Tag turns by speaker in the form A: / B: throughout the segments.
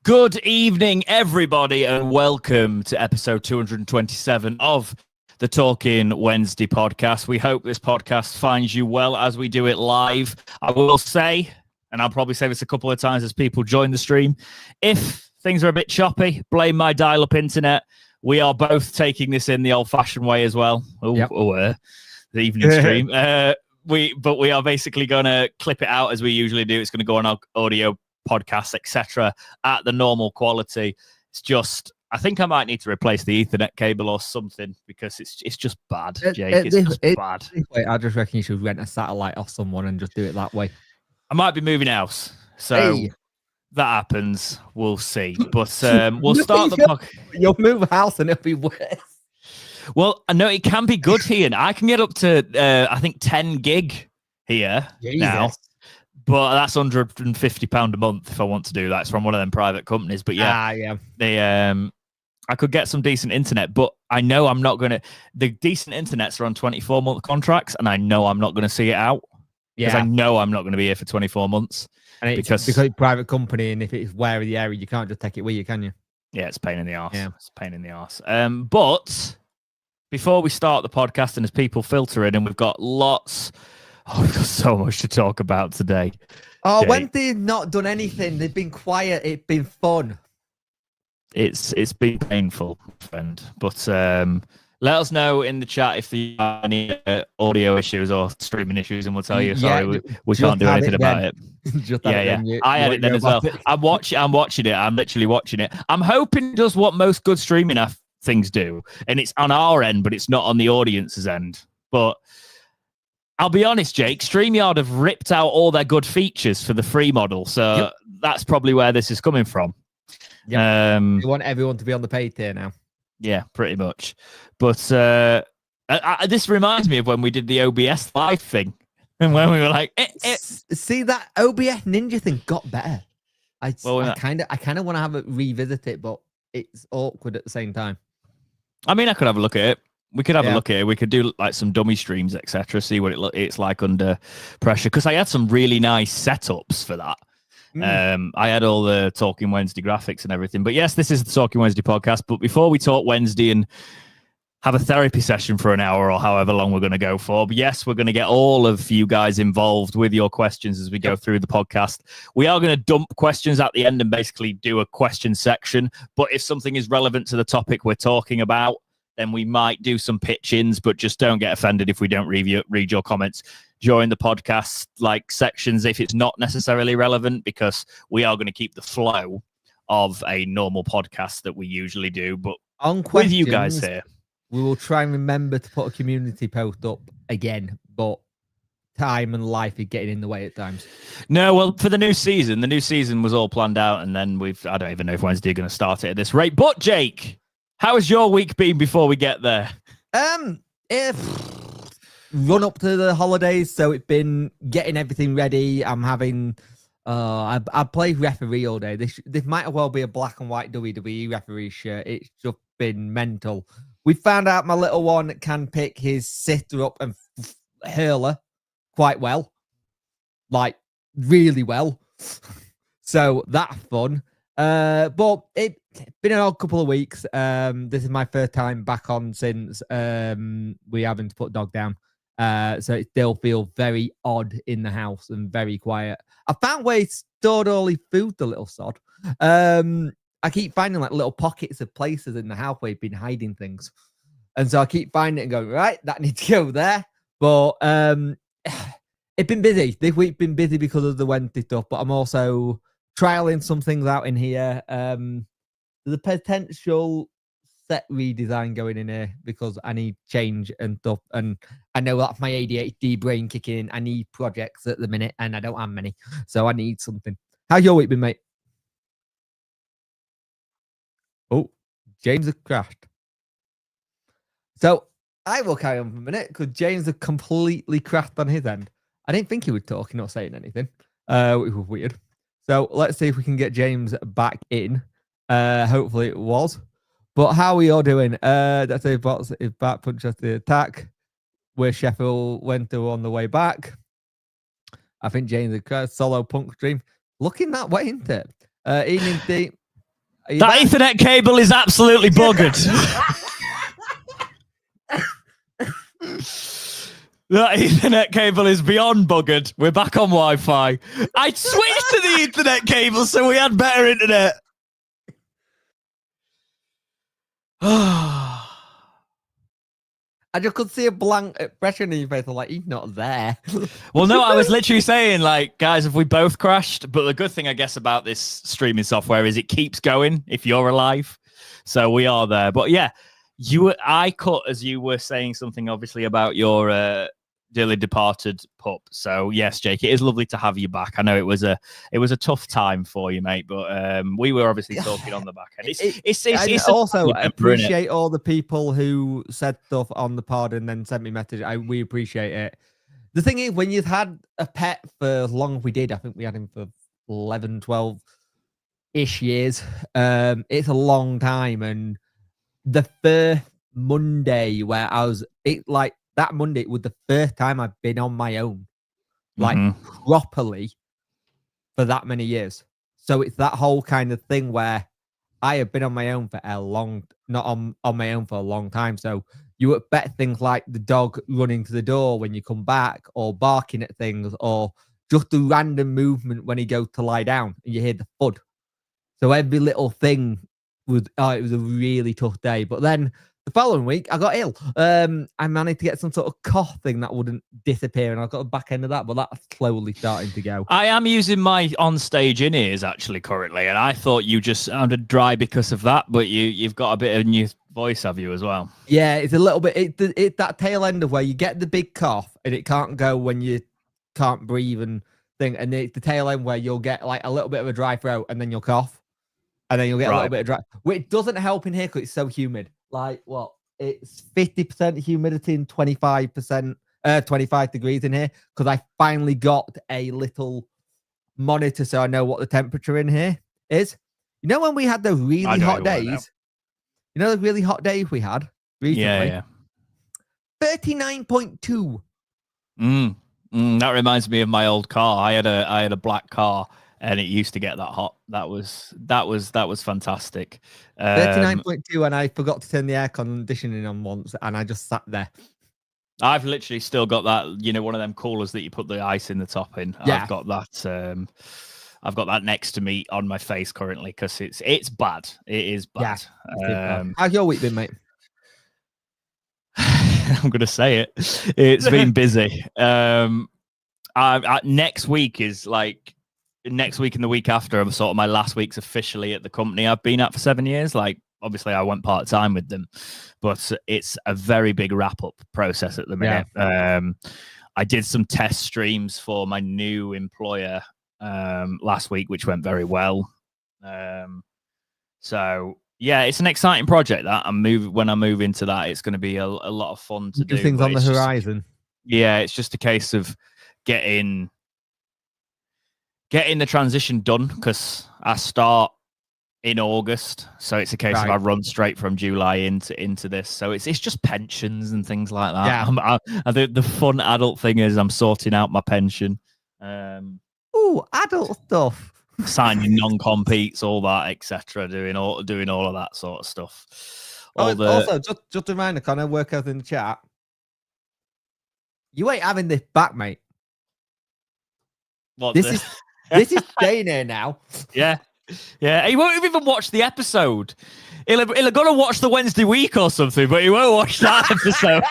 A: Good evening, everybody, and welcome to episode 227 of the Talking Wednesday podcast. We hope this podcast finds you well as we do it live. I will say, and I'll probably say this a couple of times as people join the stream, if things are a bit choppy, blame my dial-up internet. We are both taking this in the old-fashioned way as well. The evening stream. We are basically going to clip it out as we usually do. It's going to go on our audio podcasts, etc., at the normal quality. It's just, I think I might need to replace the Ethernet cable or something because it's just bad, Jake. It's just bad.
B: I just reckon you should rent a satellite off someone and just do it that way.
A: I might be moving house, so that happens. We'll see. But we'll start the podcast.
B: You'll move house and it'll be worse.
A: Well, I know it can be good here. I can get up to I think 10 gig here now. But that's £150 a month if I want to do that. It's from one of them private companies. But I could get some decent internet, but I know I'm not going to. The decent internets are on 24-month contracts, and I know I'm not going to see it out. Because I know I'm not going to be here for 24 months.
B: And because it's private company, and if it's where in the area, you can't just take it with you, can you? Yeah,
A: it's a pain in the arse. It's a pain in the arse. But before we start the podcast, and as people filter in, and we've got we've got so much to talk about today.
B: Oh, when they've not done anything, they've been quiet. It's been fun.
A: It's been painful, friend. But let us know in the chat if there are any audio issues or streaming issues, and we'll tell you. Sorry, we can't do anything about it. I had it then as well. I'm watching it. I'm literally watching it. I'm hoping it does what most good streaming things do, and it's on our end, but it's not on the audience's end. But I'll be honest, Jake, StreamYard have ripped out all their good features for the free model. So that's probably where this is coming from.
B: Yep. You want everyone to be on the paid tier now.
A: Yeah, pretty much. But this reminds me of when we did the OBS live thing. And when we were like...
B: See, that OBS Ninja thing got better. I kind of want to have it revisit it, but it's awkward at the same time.
A: I mean, I could have a look at it. We could have a look at it. We could do like some dummy streams, etc. See what it's like under pressure. Because I had some really nice setups for that. I had all the Talking Wednesday graphics and everything. But yes, this is the Talking Wednesday podcast. But before we talk Wednesday and have a therapy session for an hour or however long we're going to go for, but yes, we're going to get all of you guys involved with your questions as we go through the podcast. We are going to dump questions at the end and basically do a question section. But if something is relevant to the topic we're talking about, then we might do some pitch-ins, but just don't get offended if we don't read your comments during the podcast, like sections, if it's not necessarily relevant, because we are going to keep the flow of a normal podcast that we usually do. But with you guys here,
B: we will try and remember to put a community post up again, but time and life is getting in the way at times.
A: No, well, for the new season was all planned out, and then I don't even know if Wednesday are going to start it at this rate. But Jake, how has your week been before we get there?
B: Run up to the holidays, so it's been getting everything ready. I'm having I play referee all day. This might as well be a black and white WWE referee shirt. It's just been mental. We found out my little one can pick his sitter up and hurler quite well, like really well. So that's fun. But it's been an odd couple of weeks. This is my first time back on since we haven't put dog down. So it still feels very odd in the house and very quiet. I found where he stored all his food, the little sod. I keep finding like little pockets of places in the house where he's been hiding things. And so I keep finding it and going, right, that needs to go there. But it's been busy. This week's been busy because of the Wednesday stuff, but I'm also trialing some things out in here. There's a potential set redesign going in here because I need change and stuff. And I know that's my ADHD brain kicking in. I need projects at the minute and I don't have many. So I need something. How's your week been, mate? Oh, James has crashed. So I will carry on for a minute because James has completely crashed on his end. I didn't think he was talking or saying anything, which was weird. So let's see if we can get James back in. Hopefully it was. But how are you all doing? That's a box is back, punch at the attack. Where Sheffield Wednesday on the way back. I think James had solo punk stream. Looking that way, isn't it? Evening D.
A: That Ethernet cable is absolutely buggered. That Ethernet cable is beyond buggered. We're back on Wi-Fi. I switched to the Ethernet cable so we had better internet.
B: I just could see a blank expression in your face. I'm like, he's not there.
A: Well, no, I was literally saying, like, guys, have we both crashed? But the good thing, I guess, about this streaming software is it keeps going if you're alive. So we are there. But yeah, I cut as you were saying something, obviously, about your dearly departed pup. So yes, Jake, it is lovely to have you back. I know it was a tough time for you, mate, but we were obviously talking on the back end. It's
B: also appreciate all the people who said stuff on the pod and then sent me message. We appreciate it. The thing is, when you've had a pet for as long as we did, I think we had him for 11, 12-ish years. It's a long time, and the first Monday where that Monday was the first time I've been on my own, like properly, for that many years. So it's that whole kind of thing where I have been on my own for not on my own for a long time. So you expect things like the dog running to the door when you come back, or barking at things, or just the random movement when he goes to lie down and you hear the thud. So every little thing it was a really tough day. But then the following week, I got ill. I managed to get some sort of cough thing that wouldn't disappear, and I got the back end of that, but that's slowly starting to go.
A: I am using my on-stage in-ears, actually, currently, and I thought you just sounded dry because of that, but you've got a bit of new voice, have you, as well?
B: Yeah, it's a little bit... It's that tail end of where you get the big cough, and it can't go when you can't breathe and thing, and it's the tail end where you'll get like a little bit of a dry throat, and then you'll cough, and then you'll get a little bit of dry... Which doesn't help in here because it's so humid. Like, what? It's 50% humidity and 25 degrees in here, because I finally got a little monitor so I know what the temperature in here is. You know when we had the really hot days? You know the really hot days we had recently?
A: Yeah.
B: 39.2.
A: That reminds me of my old car. I had a black car, and it used to get that hot. That was fantastic.
B: 39.2, and I forgot to turn the air conditioning on once, and I just sat there.
A: I've literally still got that, one of them coolers that you put the ice in the top in. Yeah. I've got that. I've got that next to me on my face currently because it's bad. It is bad.
B: Yeah, how's your week been, mate?
A: I'm gonna say it. It's been busy. Next week is like. Next week and the week after, I'm sort of my last week's officially at the company I've been at for 7 years. Like, obviously, I went part-time with them, but it's a very big wrap-up process at the minute. Yeah. I did some test streams for my new employer last week, which went very well. So, yeah, it's an exciting project that when I move into that, it's going to be a lot of fun to do.
B: Things on the horizon.
A: It's just a case of getting the transition done, because I start in August, so it's a case of I run straight from July into this. So it's just pensions and things like that.
B: Yeah.
A: I think the fun adult thing is I'm sorting out my pension.
B: Adult stuff.
A: Signing non-competes, all that, etc. Doing all of that sort of stuff.
B: Also, just a reminder, can I work out in the chat? You ain't having this back, mate. This is staying here now.
A: Yeah. He won't even watch the episode. He'll have got to watch the Wednesday week or something, but he won't watch that episode.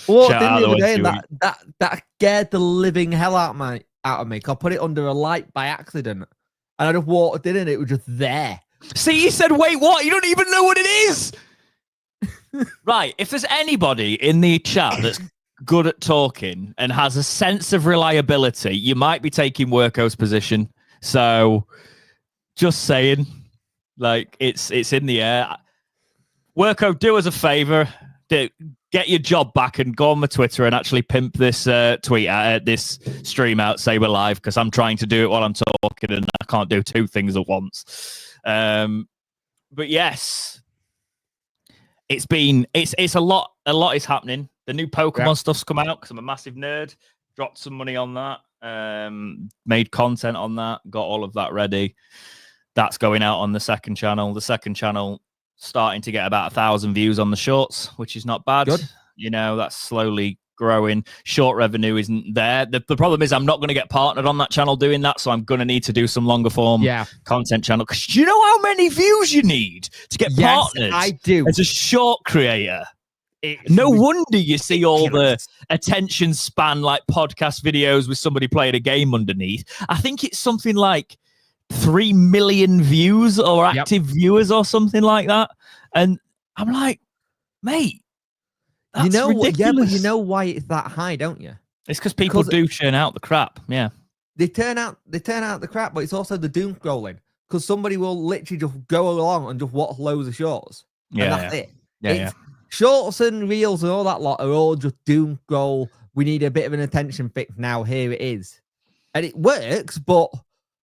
B: What did the other day? That scared the living hell out of me. I put it under a light by accident, and I just walked in, and it was just there.
A: See, you said, "Wait, what? You don't even know what it is." Right. If there's anybody in the chat that's good at talking and has a sense of reliability, you might be taking Worko's position. So, just saying, like, it's in the air. Worko, do us a favor, get your job back and go on my Twitter and actually pimp this tweet out, this stream out, say we're live, because I'm trying to do it while I'm talking and I can't do two things at once. But yes, it's a lot is happening. The new Pokemon stuff's come out because I'm a massive nerd. Dropped some money on that. Made content on that, got all of that ready. That's going out on the second channel. The second channel starting to get about 1,000 views on the shorts, which is not bad.
B: Good.
A: You know, that's slowly growing. Short revenue isn't there. The problem is I'm not going to get partnered on that channel doing that, so I'm going to need to do some longer form content channel. Because you know how many views you need to get partnered?
B: I do.
A: As a short creator. No wonder you see all the attention span like podcast videos with somebody playing a game underneath. I think it's something like 3 million views or active viewers or something like that. And I'm like, mate, that's ridiculous.
B: Yeah, but you know why it's that high, don't you?
A: It's because people do churn out the crap. Yeah.
B: They turn out the crap, but it's also the doom scrolling. Because somebody will literally just go along and just watch loads of shorts. And that's it.
A: Yeah.
B: Shorts and reels and all that lot are all just doom scroll. We need a bit of an attention fix now. Here it is. And it works, but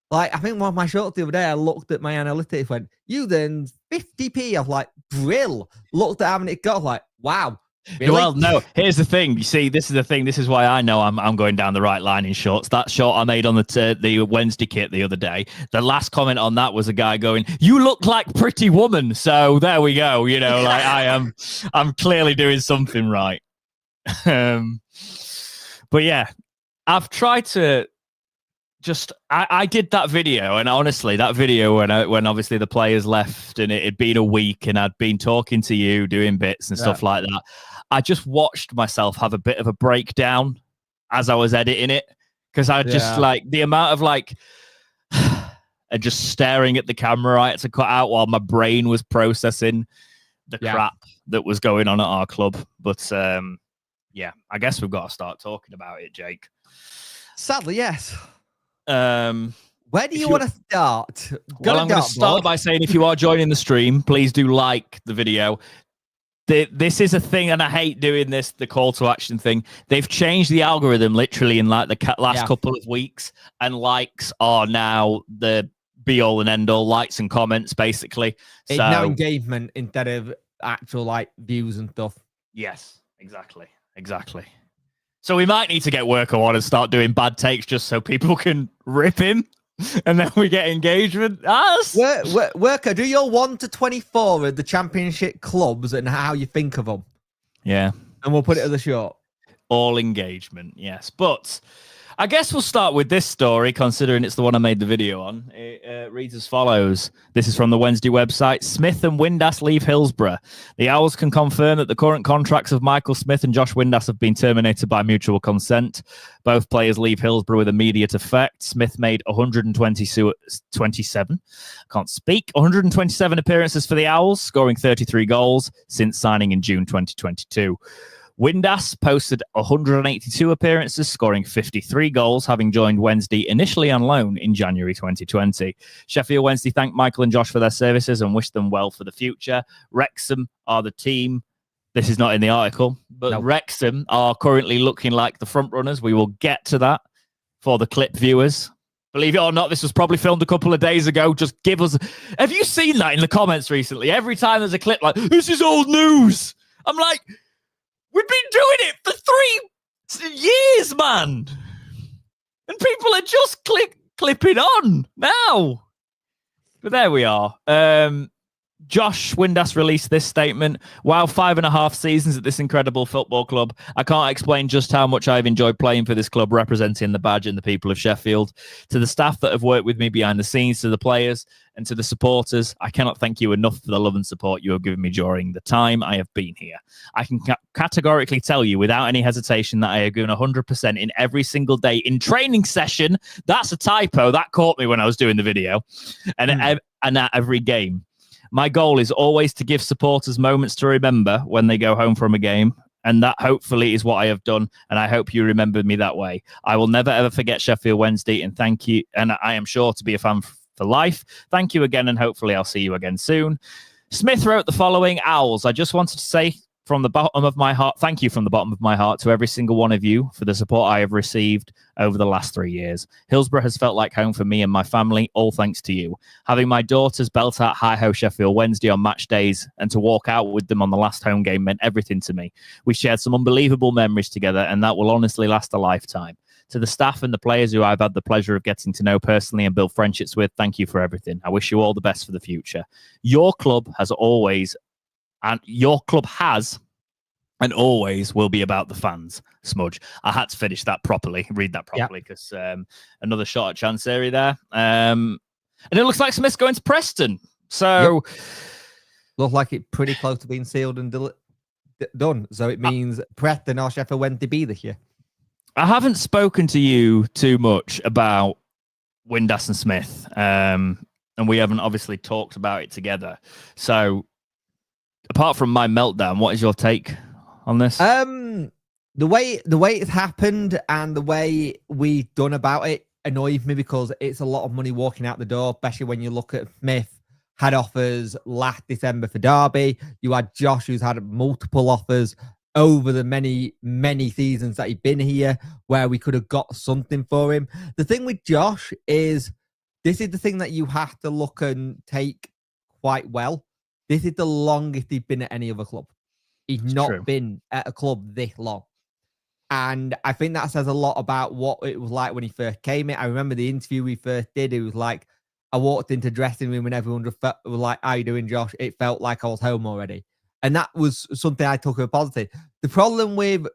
B: like I think one of my shorts the other day, I looked at my analytics, went, you then 50p. I was like, brill. Looked at how many it got, like, wow. Really?
A: Well, no, here's the thing. You see, this is the thing. This is why I know I'm going down the right line in shorts. That short I made on the Wednesday kit the other day, the last comment on that was a guy going, you look like Pretty Woman. So there we go. You know, like I'm clearly doing something right. But yeah, I've tried to I did that video, and honestly, that video when obviously the players left and it had been a week and I'd been talking to you, doing bits and stuff like that, I just watched myself have a bit of a breakdown as I was editing it, because I just like the amount of like and just staring at the camera I had to cut out while my brain was processing the crap that was going on at our club. But yeah, I guess we've got to start talking about it, Jake.
B: Sadly, yes.
A: Where
B: do you want to start?
A: Well, I'm going to start by saying, if you are joining the stream, please do like the video. This is a thing, and I hate doing this, the call to action thing. They've changed the algorithm literally in like the last couple of weeks, and likes are now the be all and end all, likes and comments, basically.
B: It's now engagement instead of actual like views and stuff.
A: Yes, exactly. So we might need to get Worker on and start doing bad takes just so people can rip him, and then we get engagement.
B: Worker, do your 1 to 24 of the championship clubs and how you think of them.
A: Yeah.
B: And we'll put it at the short.
A: All engagement, yes. But I guess we'll start with this story, considering it's the one I made the video on. It reads as follows. This is from the Wednesday website. Smith and Windass leave Hillsborough. The Owls can confirm that the current contracts of Michael Smith and Josh Windass have been terminated by mutual consent. Both players leave Hillsborough with immediate effect. Smith made 127 appearances for the Owls, scoring 33 goals since signing in June 2022. Windass posted 182 appearances, scoring 53 goals, having joined Wednesday initially on loan in January 2020. Sheffield Wednesday thanked Michael and Josh for their services and wished them well for the future. Wrexham are the team. This is not in the article, but Wrexham are currently looking like the front runners. We will get to that for the clip viewers. Believe it or not, this was probably filmed a couple of days ago. Just give us... Have you seen that in the comments recently? Every time there's a clip like, this is old news. I'm like... We've been doing it for 3 years, man. And people are just clipping on now. But there we are. Josh Windass released this statement. Wow, 5.5 seasons at this incredible football club. I can't explain just how much I've enjoyed playing for this club, representing the badge and the people of Sheffield. To the staff that have worked with me behind the scenes, to the players and to the supporters, I cannot thank you enough for the love and support you have given me during the time I have been here. I can categorically tell you without any hesitation that I have given 100% in every single day in training session. That's a typo. That caught me when I was doing the video. And at every game. My goal is always to give supporters moments to remember when they go home from a game. And that hopefully is what I have done. And I hope you remember me that way. I will never, ever forget Sheffield Wednesday. And thank you. And I am sure to be a fan for life. Thank you again. And hopefully I'll see you again soon. Smith wrote the following. Owls, I just wanted to say from the bottom of my heart, thank you from the bottom of my heart to every single one of you for the support I have received over the last 3 years. Hillsborough has felt like home for me and my family, all thanks to you. Having my daughters belt out Hi-Ho Sheffield Wednesday on match days and to walk out with them on the last home game meant everything to me. We shared some unbelievable memories together, and that will honestly last a lifetime. To the staff and the players who I've had the pleasure of getting to know personally and build friendships with, thank you for everything. I wish you all the best for the future. Your club has and always will be about the fans. Smudge. I had to finish that properly, read that properly, because another shot at chance area there. And it looks like Smith's going to Preston. So
B: looks like it's pretty close to being sealed and done. So it means Preston or Sheffield Wednesday be this year.
A: I haven't spoken to you too much about Windass and Smith, and we haven't obviously talked about it together. So apart from my meltdown, what is your take on this?
B: The way it's happened and the way we've done about it annoys me, because it's a lot of money walking out the door, especially when you look at Smith had offers last December for Derby. You had Josh, who's had multiple offers over the many seasons that he'd been here, where we could have got something for him. The thing with Josh is, this is the thing that you have to look and take quite well. This is the longest he's been at any other club. He's not been at a club this long. And I think that says a lot about what it was like when he first came in. I remember the interview we first did. It was like, I walked into dressing room and everyone just was like, how you doing, Josh? It felt like I was home already. And that was something I took as a positive. The problem with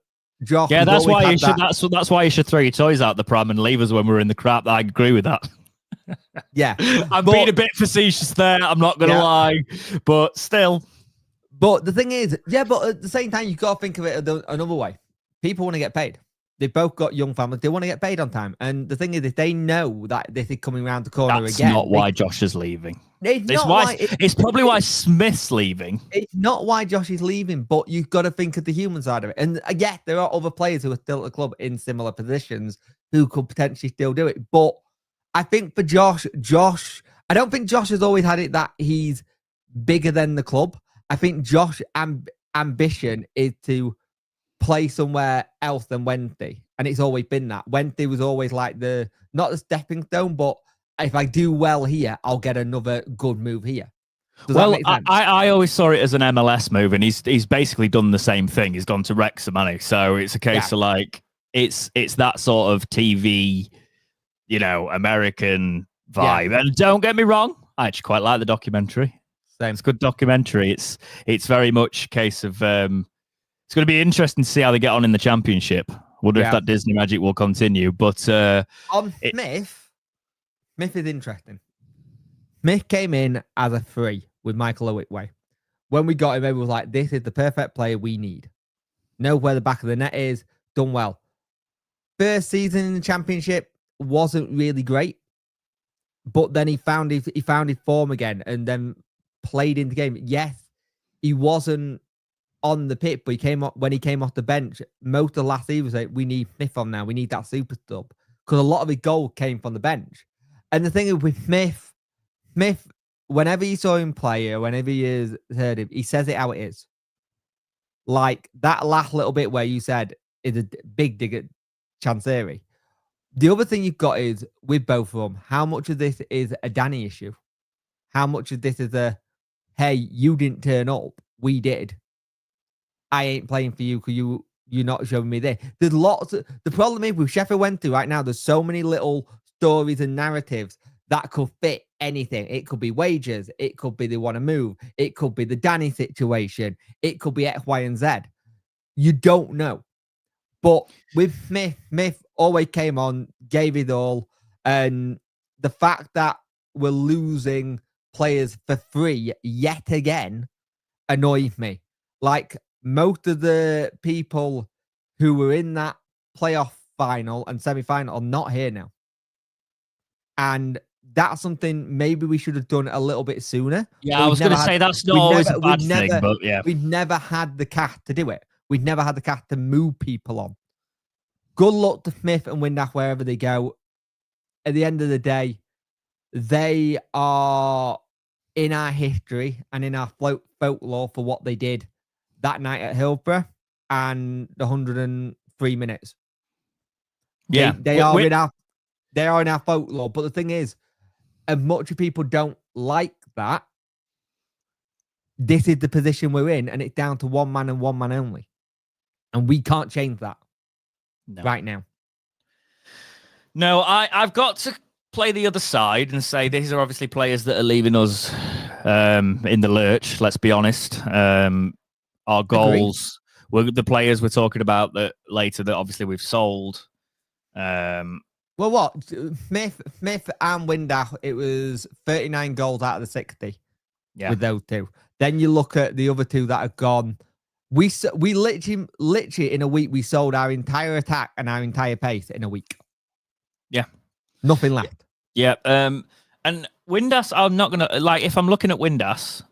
B: Josh...
A: Yeah, that's why you should. That's why you should throw your toys out the pram and leave us when we're in the crap. I agree with that.
B: Yeah.
A: I'm being a bit facetious there. I'm not going to lie. But still...
B: But the thing is, but at the same time, you've got to think of it another way. People want to get paid. They've both got young families. They want to get paid on time. And the thing is, if they know that this is coming around the corner again...
A: That's not why Josh is leaving. It's probably why Smith's leaving.
B: It's not why Josh is leaving, but you've got to think of the human side of it. And there are other players who are still at the club in similar positions who could potentially still do it. But I think for Josh, I don't think Josh has always had it that he's bigger than the club. I think Josh's ambition is to play somewhere else than Wednesday. And it's always been that. Wednesday was always like not the stepping stone, but if I do well here, I'll get another good move here.
A: I always saw it as an MLS move, and he's basically done the same thing. He's gone to Wrexham, money. So it's a case of like, it's that sort of TV, American vibe. And don't get me wrong, I actually quite like the documentary. It's a good documentary. It's very much a case of it's going to be interesting to see how they get on in the championship. Wonder if that Disney magic will continue. But
B: Smith is interesting. Smith came in as a free with Michael Owitway. When we got him, everyone was like, this is the perfect player we need. Know where the back of the net is, done well. First season in the championship wasn't really great, but then he found his form again and then played in the game. Yes, he wasn't on the pitch, but when he came off the bench, most of last season was like, we need Smith on now. We need that super sub, because a lot of his goal came from the bench. And the thing is with Smith, whenever you saw him play, or whenever you heard him, he says it how it is. Like that last little bit where you said is a big dig at Chancery. The other thing you've got is with both of them, how much of this is a Danny issue? How much of this is hey, you didn't turn up, we did. I ain't playing for you because you're not showing me this. There's lots of, the problem is with Sheffield Wednesday right now, there's so many little stories and narratives that could fit anything. It could be wages. It could be they want to move. It could be the Danny situation. It could be X, Y, and Z. You don't know. But with Smith always came on, gave it all. And the fact that we're losing players for free yet again annoys me. Like, most of the people who were in that playoff final and semi-final are not here now. And that's something maybe we should have done a little bit sooner.
A: Yeah, I was going to say that's not always a bad thing, but yeah.
B: We've never had the cash to do it. We've never had the cash to move people on. Good luck to Smith and Windass wherever they go. At the end of the day, they are in our history and in our folklore for what they did that night at Hillsborough and the 103 minutes.
A: Yeah,
B: they are in our folklore. But the thing is, as much as people don't like that, this is the position we're in, and it's down to one man and one man only. And we can't change that right now.
A: No, I've got to play the other side and say these are obviously players that are leaving us in the lurch. Let's be honest. Our goals were the players we're talking about that later that obviously we've sold.
B: Well, what Smith and Windass, it was 39 goals out of the 60 with those two. Then you look at the other two that have gone. We literally in a week we sold our entire attack and our entire pace in a week.
A: Yeah,
B: nothing left.
A: Yeah, and Windass, I'm not gonna like if I'm looking at Windass.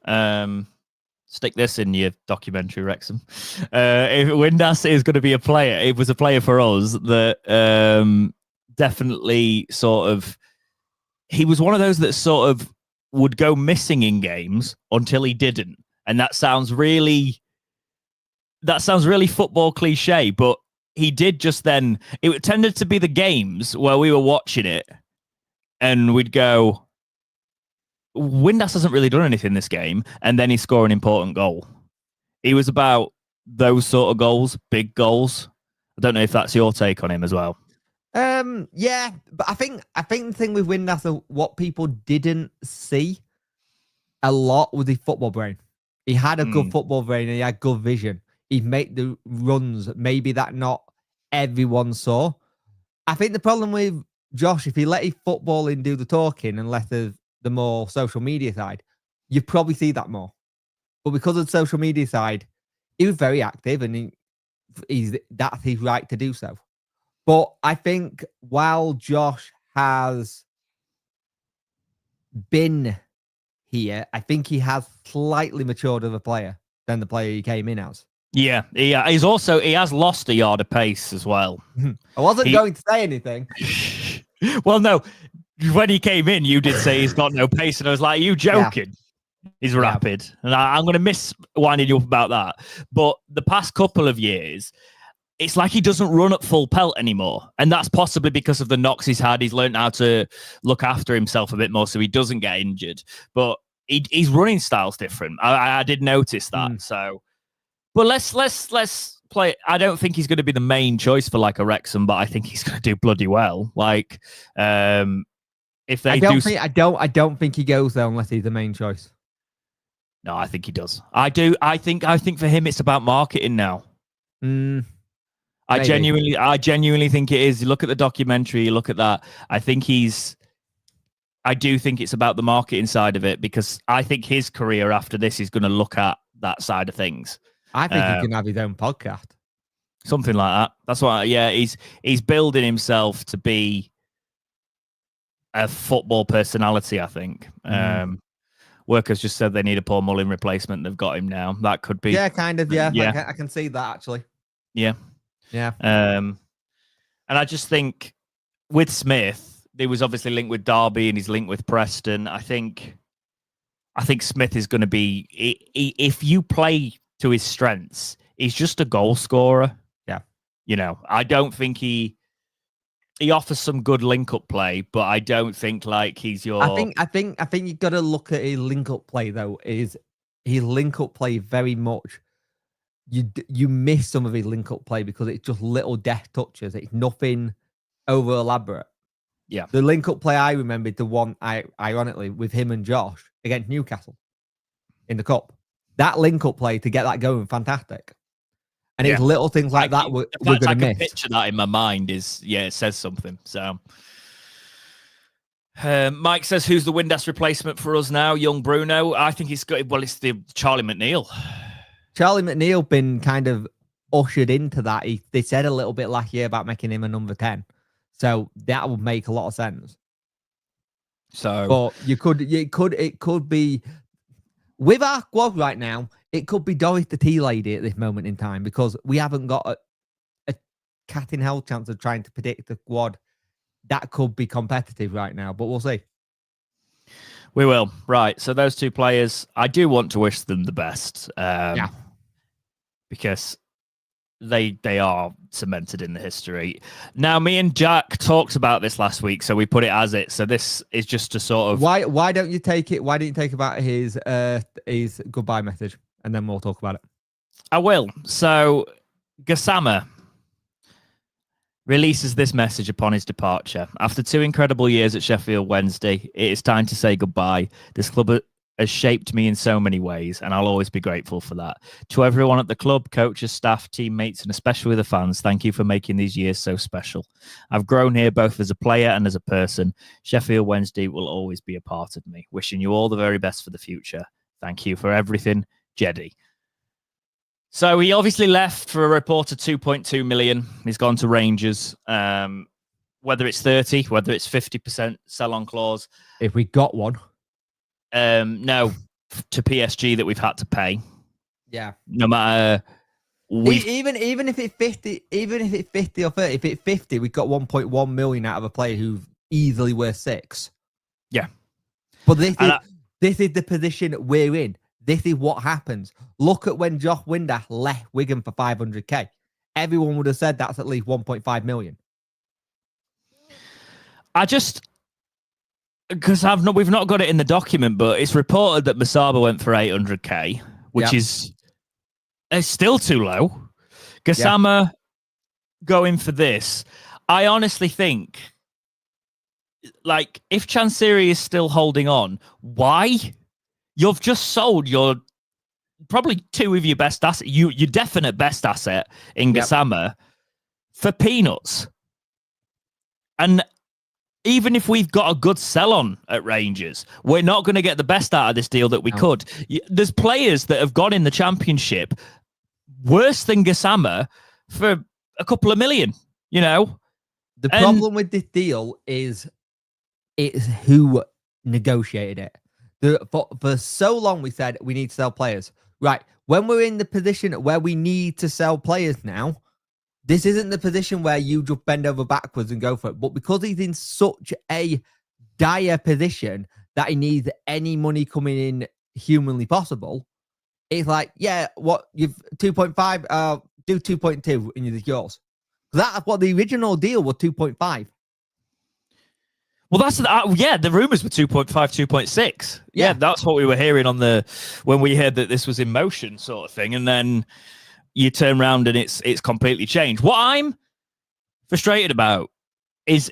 A: Stick this in your documentary, Wrexham. If Windass is going to be a player, it was a player for us that definitely sort of. He was one of those that sort of would go missing in games until he didn't, and that sounds really football cliche, but he did just then. It tended to be the games where we were watching it, and we'd go. Windass hasn't really done anything this game, and then he scored an important goal. He was about those sort of goals, big goals. I don't know if that's your take on him as well.
B: Yeah, but I think the thing with Windass, what people didn't see a lot was his football brain. He had a good football brain and he had good vision. He'd make the runs, maybe that not everyone saw. I think the problem with Josh, if he let his footballing do the talking and let the more social media side, you probably see that more. But because of the social media side, he was very active and that's his right to do so. But I think while Josh has been here, I think he has slightly matured as a player than the player he came in as.
A: Yeah, he has lost a yard of pace as well.
B: I wasn't going to say anything.
A: Well, no. When he came in, you did say he's got no pace, and I was like, "Are you joking?" Yeah. He's rapid, and I'm going to miss winding you up about that. But the past couple of years, it's like he doesn't run at full pelt anymore, and that's possibly because of the knocks he's had. He's learned how to look after himself a bit more, so he doesn't get injured. But his running style's different. I did notice that. So, but let's play. I don't think he's going to be the main choice for like a Wrexham, but I think he's going to do bloody well. Like, if they
B: I don't think he goes there unless he's the main choice.
A: No, I think he does. I do. I think for him, it's about marketing now. I genuinely think it is. You look at the documentary, you look at that. I do think it's about the marketing side of it because I think his career after this is going to look at that side of things.
B: I think he can have his own podcast.
A: Something like that. That's why, yeah, he's building himself to be a football personality, I think. Workers just said they need a Paul Mullin replacement. They've got him now. That could be.
B: Yeah, kind of. Yeah. I can see that actually.
A: Yeah.
B: Yeah.
A: And I just think with Smith, he was obviously linked with Derby and he's linked with Preston. I think Smith is going to be, if you play to his strengths, he's just a goal scorer.
B: Yeah.
A: You know, I don't think he offers some good link-up play, but I don't think like he's your.
B: I think you got to look at his link-up play though. Is his link-up play very much? You miss some of his link-up play because it's just little deft touches. It's nothing over elaborate.
A: Yeah,
B: the link-up play I remembered, the one ironically with him and Josh against Newcastle in the cup. That link-up play to get that going, fantastic. And it's little things like that we're going to miss.
A: Picture that in my mind it says something. So, Mike says, "Who's the Windass replacement for us now?" Young Bruno. I think it's the Charlie McNeil.
B: Charlie McNeil been kind of ushered into that. They said a little bit last year about making him a number 10, so that would make a lot of sense.
A: So,
B: but it could be with our squad right now. It could be Doris the tea lady at this moment in time because we haven't got a cat in hell chance of trying to predict the squad that could be competitive right now, but we'll see.
A: We will. Right. So those two players, I do want to wish them the best. Because they are cemented in the history. Now, me and Jack talked about this last week, so we put it as it. So this is just a sort of
B: why don't you take it? Why don't you take about his goodbye message? And then we'll talk about it.
A: I will. So, Gassama, releases this message upon his departure. After 2 incredible years at Sheffield Wednesday, it is time to say goodbye. This club has shaped me in so many ways, and I'll always be grateful for that. To everyone at the club, coaches, staff, teammates, and especially the fans, thank you for making these years so special. I've grown here both as a player and as a person. Sheffield Wednesday will always be a part of me. Wishing you all the very best for the future. Thank you for everything, Jeddy. So he obviously left for a reported 2.2 million. He's gone to Rangers. Whether it's 30, whether it's 50% sell-on clause.
B: If we got one.
A: No, to PSG that we've had to pay.
B: Yeah.
A: No matter...
B: Even if it's 50, even if it's 50 or 30, if it's 50, we got 1.1 million out of a player who's easily worth 6.
A: Yeah.
B: But this is the position we're in. This is what happens. Look at when Josh Winder left Wigan for 500k. Everyone would have said that's at least 1.5 million.
A: Because we've not got it in the document, but it's reported that Masaba went for 800k, which is still too low. Gassama going for this. I honestly think, like, if Chansiri is still holding on, why? You've just sold your probably 2 of your best assets, your definite best asset in Gassama for peanuts. And even if we've got a good sell-on at Rangers, we're not going to get the best out of this deal that we could. There's players that have gone in the Championship worse than Gassama for a couple of million, you know?
B: The problem with this deal is it's who negotiated it. For so long, we said we need to sell players. Right. When we're in the position where we need to sell players now, this isn't the position where you just bend over backwards and go for it. But because he's in such a dire position that he needs any money coming in humanly possible, it's like, yeah, what, you've 2.5, do 2.2 and it's yours. That's what the original deal was, 2.5.
A: Well, that's the rumors were 2.5, 2.6. Yeah, that's what we were hearing when we heard that this was in motion, sort of thing. And then you turn around and it's completely changed. What I'm frustrated about is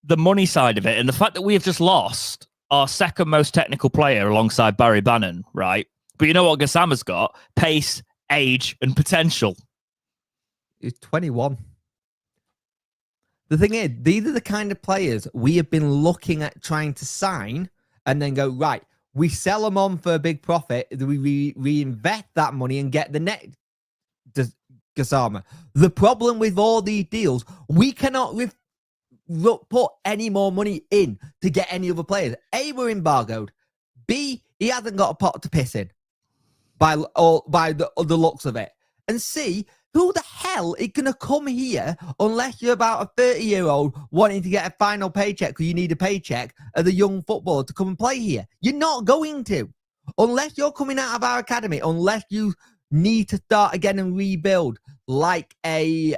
A: the money side of it, and the fact that we have just lost our second most technical player alongside Barry Bannon, right? But you know what Gassama's got? Pace, age, and potential.
B: He's 21. The thing is, these are the kind of players we have been looking at trying to sign and then go, right, we sell them on for a big profit, we reinvest that money and get the net Gassama. The problem with all these deals, we cannot put any more money in to get any other players. A, we're embargoed. B, he hasn't got a pot to piss in by the looks of it. And C, who the hell is going to come here unless you're about a 30-year-old wanting to get a final paycheck because you need a paycheck as a young footballer to come and play here? You're not going to. Unless you're coming out of our academy, unless you need to start again and rebuild like a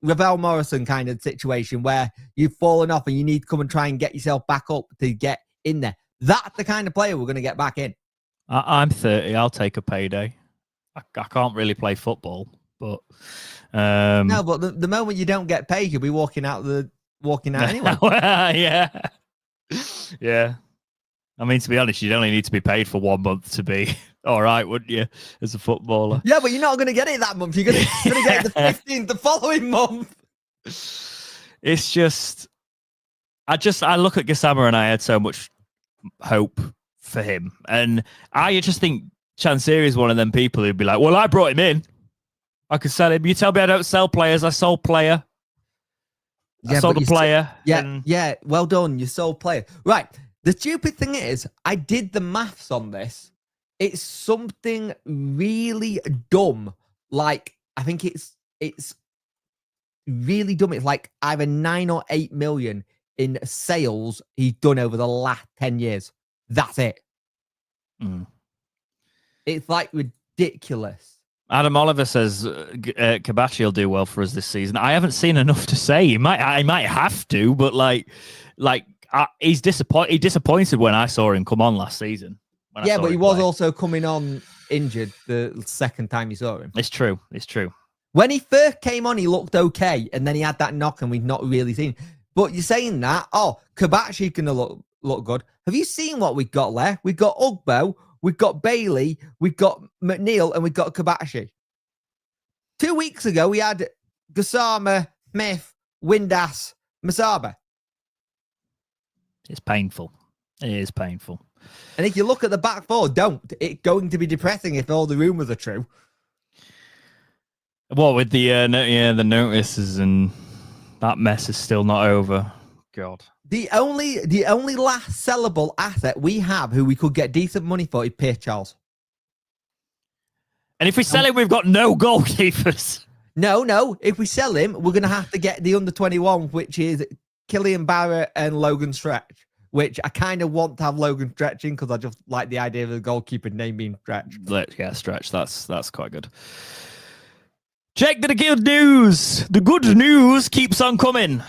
B: Ravel Morrison kind of situation where you've fallen off and you need to come and try and get yourself back up to get in there. That's the kind of player we're going to get back in.
A: I'm 30. I'll take a payday. I can't really play football, but
B: no. But the moment you don't get paid, you'll be walking out anyway.
A: Yeah. I mean, to be honest, you'd only need to be paid for 1 month to be all right, wouldn't you, as a footballer?
B: Yeah, but you're not going to get it that month. You're going to get it the 15th the following month.
A: It's just, I look at Gassama and I had so much hope for him, and I just think Chansiri is one of them people who'd be like, well, I brought him in. I could sell him. You tell me I don't sell players. I sold player. I sold a player.
B: Yeah. Well done. You sold player. Right. The stupid thing is, I did the maths on this. It's something really dumb. Like, I think it's really dumb. It's like either 9 or 8 million in sales he's done over the last 10 years. That's it. It's like ridiculous. Adam
A: Oliver says Kabachi will do well for us this season. I haven't seen enough to say. I might have to, but he's disappointed. He disappointed when I saw him come on last season.
B: But he was also coming on injured the second time you saw him.
A: It's true.
B: When he first came on, he looked okay, and then he had that knock, and we've not really seen. But you're saying that, Kabachi can look good. Have you seen what we've got left? We've got Ugbo, we've got Bailey, we've got McNeil, and we've got Kabachi. 2 weeks ago, we had Gassama, Smith, Windass, Masaba.
A: It's painful. It is painful.
B: And if you look at the back four, it's going to be depressing if all the rumours are true.
A: What with the notices and that mess is still not over. God.
B: The only last sellable asset we have who we could get decent money for is Pierce Charles.
A: And if we sell him, we've got no goalkeepers.
B: No. If we sell him, we're going to have to get the under-21, which is Killian Barrett and Logan Stretch, which I kind of want to have Logan Stretch in because I just like the idea of the goalkeeper name being Stretch.
A: Yeah, Stretch. That's quite good. Check the good news. The good news keeps on coming.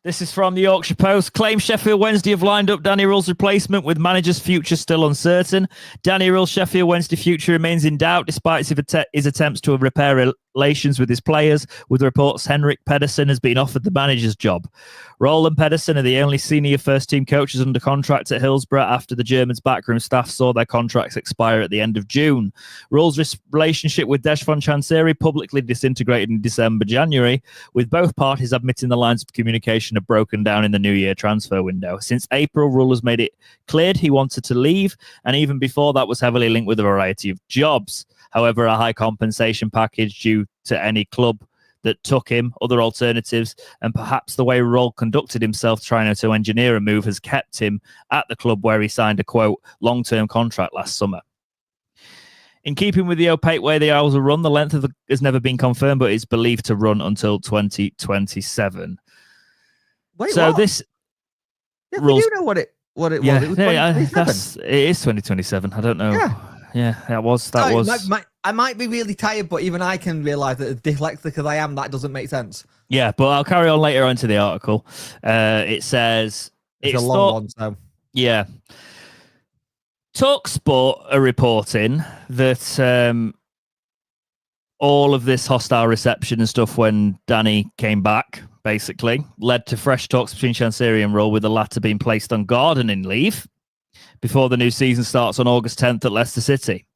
A: This is from the Yorkshire Post. Claims Sheffield Wednesday have lined up Danny Rull's replacement with manager's future still uncertain. Danny Rull's Sheffield Wednesday future remains in doubt despite his attempts to repair relations with his players, with reports Henrik Pedersen has been offered the manager's job. Rull and Pedersen are the only senior first-team coaches under contract at Hillsborough after the Germans' backroom staff saw their contracts expire at the end of June. Rull's relationship with Deshvan Chansiri publicly disintegrated in December-January, with both parties admitting the lines of communication have broken down in the new year transfer window. Since April, Rull has made it clear he wanted to leave, and even before that was heavily linked with a variety of jobs. However, a high compensation package due to any club that took him, other alternatives, and perhaps the way Rull conducted himself trying to engineer a move has kept him at the club where he signed a, quote, long-term contract last summer. In keeping with the opaque way the Owls are run, the length of has never been confirmed, but is believed to run until 2027.
B: Wait,
A: so
B: what?
A: This
B: Rules, you know what it was? It was
A: it is 2027. I don't know. Yeah, that was.
B: I might be really tired, but even I can realise that dyslexic as I am, that doesn't make sense.
A: Yeah, but I'll carry on later on to the article. It says
B: it's a long one, so
A: yeah. TalkSport are reporting that all of this hostile reception and stuff when Danny came back, basically, led to fresh talks between Chansiri and Rull, with the latter being placed on gardening leave before the new season starts on August 10th at Leicester City.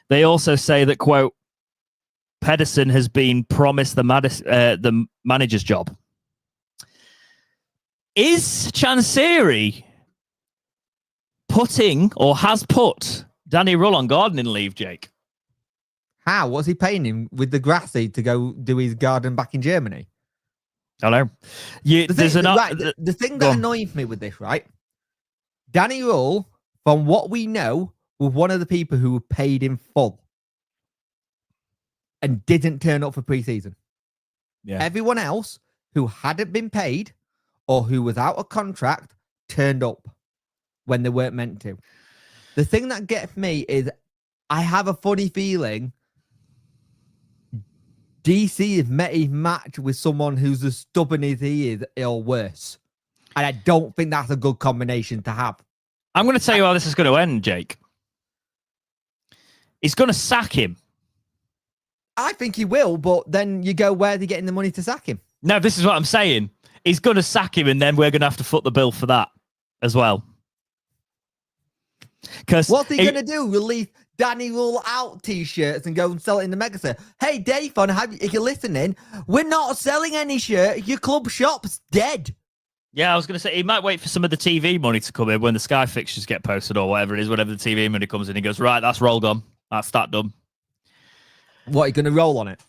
A: They also say that, quote, Pedersen has been promised the manager's job. Is Chansiri putting or has put Danny Rull on gardening leave, Jake?
B: How? What's he paying him with the grass seed to go do his garden back in Germany?
A: I don't know.
B: The thing that annoys me with this, right? Danny Rull, from what we know, was one of the people who were paid in full and didn't turn up for pre-season.
A: Yeah.
B: Everyone else who hadn't been paid or who was out of contract turned up when they weren't meant to. The thing that gets me is I have a funny feeling DC has met his match with someone who's as stubborn as he is or worse. And I don't think that's a good combination to have.
A: I'm going to tell you how this is going to end, Jake. He's going to sack him.
B: I think he will, but then you go, where's he getting the money to sack him?
A: No, this is what I'm saying. He's going to sack him, and then we're going to have to foot the bill for that as well.
B: What's he going to do? Release Danny Rull out t-shirts and go and sell it in the mega sale? Hey, Dave, if you're listening, we're not selling any shirt. Your club shop's dead. Yeah,
A: I was going to say, he might wait for some of the TV money to come in when the Sky fixtures get posted or whatever it is, whenever the TV money comes in. He goes, right, that's rolled on. That's that done.
B: What, are you going to roll on it?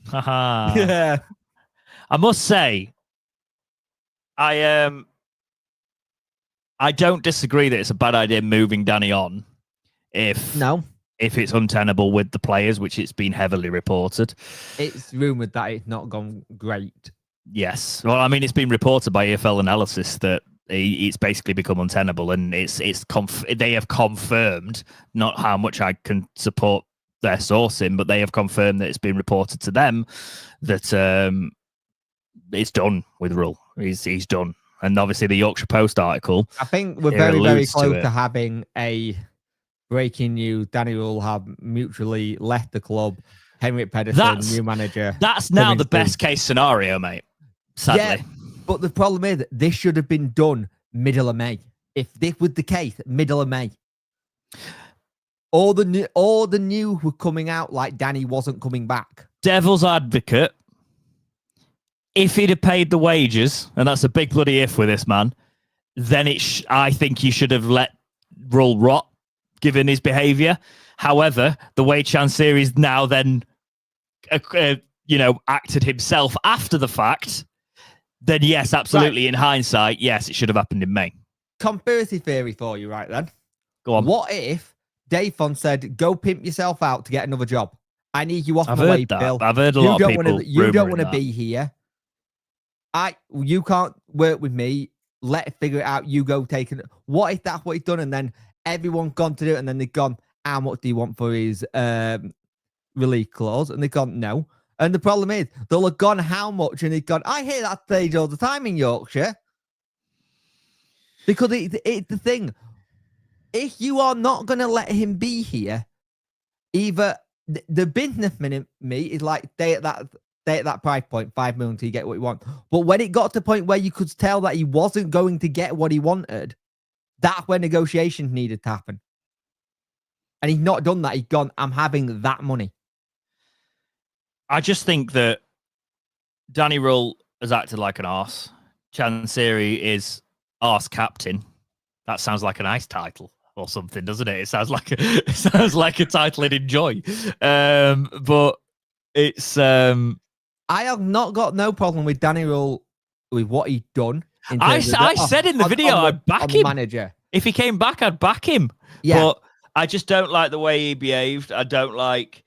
A: Haha.
B: Yeah.
A: I must say, I don't disagree that it's a bad idea moving Danny on if it's untenable with the players, which it's been heavily reported.
B: It's rumoured that it's not gone great.
A: Yes. Well, I mean, it's been reported by EFL Analysis that it's basically become untenable, and they have confirmed, not how much I can support their sourcing, but they have confirmed that it's been reported to them that it's done with Rull. He's done. And obviously the Yorkshire Post article,
B: I think we're very, very close to having a breaking news. Danny Rull have mutually left the club Henrik Pedersen, new manager.
A: That's now the best case scenario, mate. Sadly. Yeah,
B: but the problem is this should have been done middle of May. If this was the case, middle of May. All the news were coming out like Danny wasn't coming back. Devil's
A: advocate. If he'd have paid the wages, and that's a big bloody if with this man, then I think he should have let Rull rot, given his behaviour. However, the way Chansiri's now then, acted himself after the fact, then yes, absolutely. Right. In hindsight, yes, it should have happened in May.
B: Conspiracy theory for you, right then?
A: Go on.
B: What if Dave Fon said, "Go pimp yourself out to get another job. I need you off my way, Bill.
A: I've heard a lot of people.
B: You don't want to be here. You can't work with me. Let's figure it out. You go take it." What if that's what he's done, and then everyone gone to do it, and then they've gone, "How much do you want for his release clause?" And they've gone, "No." And the problem is, they'll have gone, "How much?" And they've gone, "I hear that stage all the time in Yorkshire." Because it's the thing. If you are not going to let him be here, either the business me is like, stay at that price point, 5 million till you get what you want. But when it got to the point where you could tell that he wasn't going to get what he wanted, that's when negotiations needed to happen. And he's not done that. He's gone, "I'm having that money."
A: I just think that Danny Rull has acted like an arse. Chansiri is arse captain. That sounds like a nice title or something, doesn't it? It sounds like a title I'd enjoy. But it's I
B: have not got no problem with Danny Rull with what he's done.
A: I said in the video I'd back him.
B: Manager.
A: If he came back, I'd back him.
B: Yeah.
A: But I just don't like the way he behaved. I don't like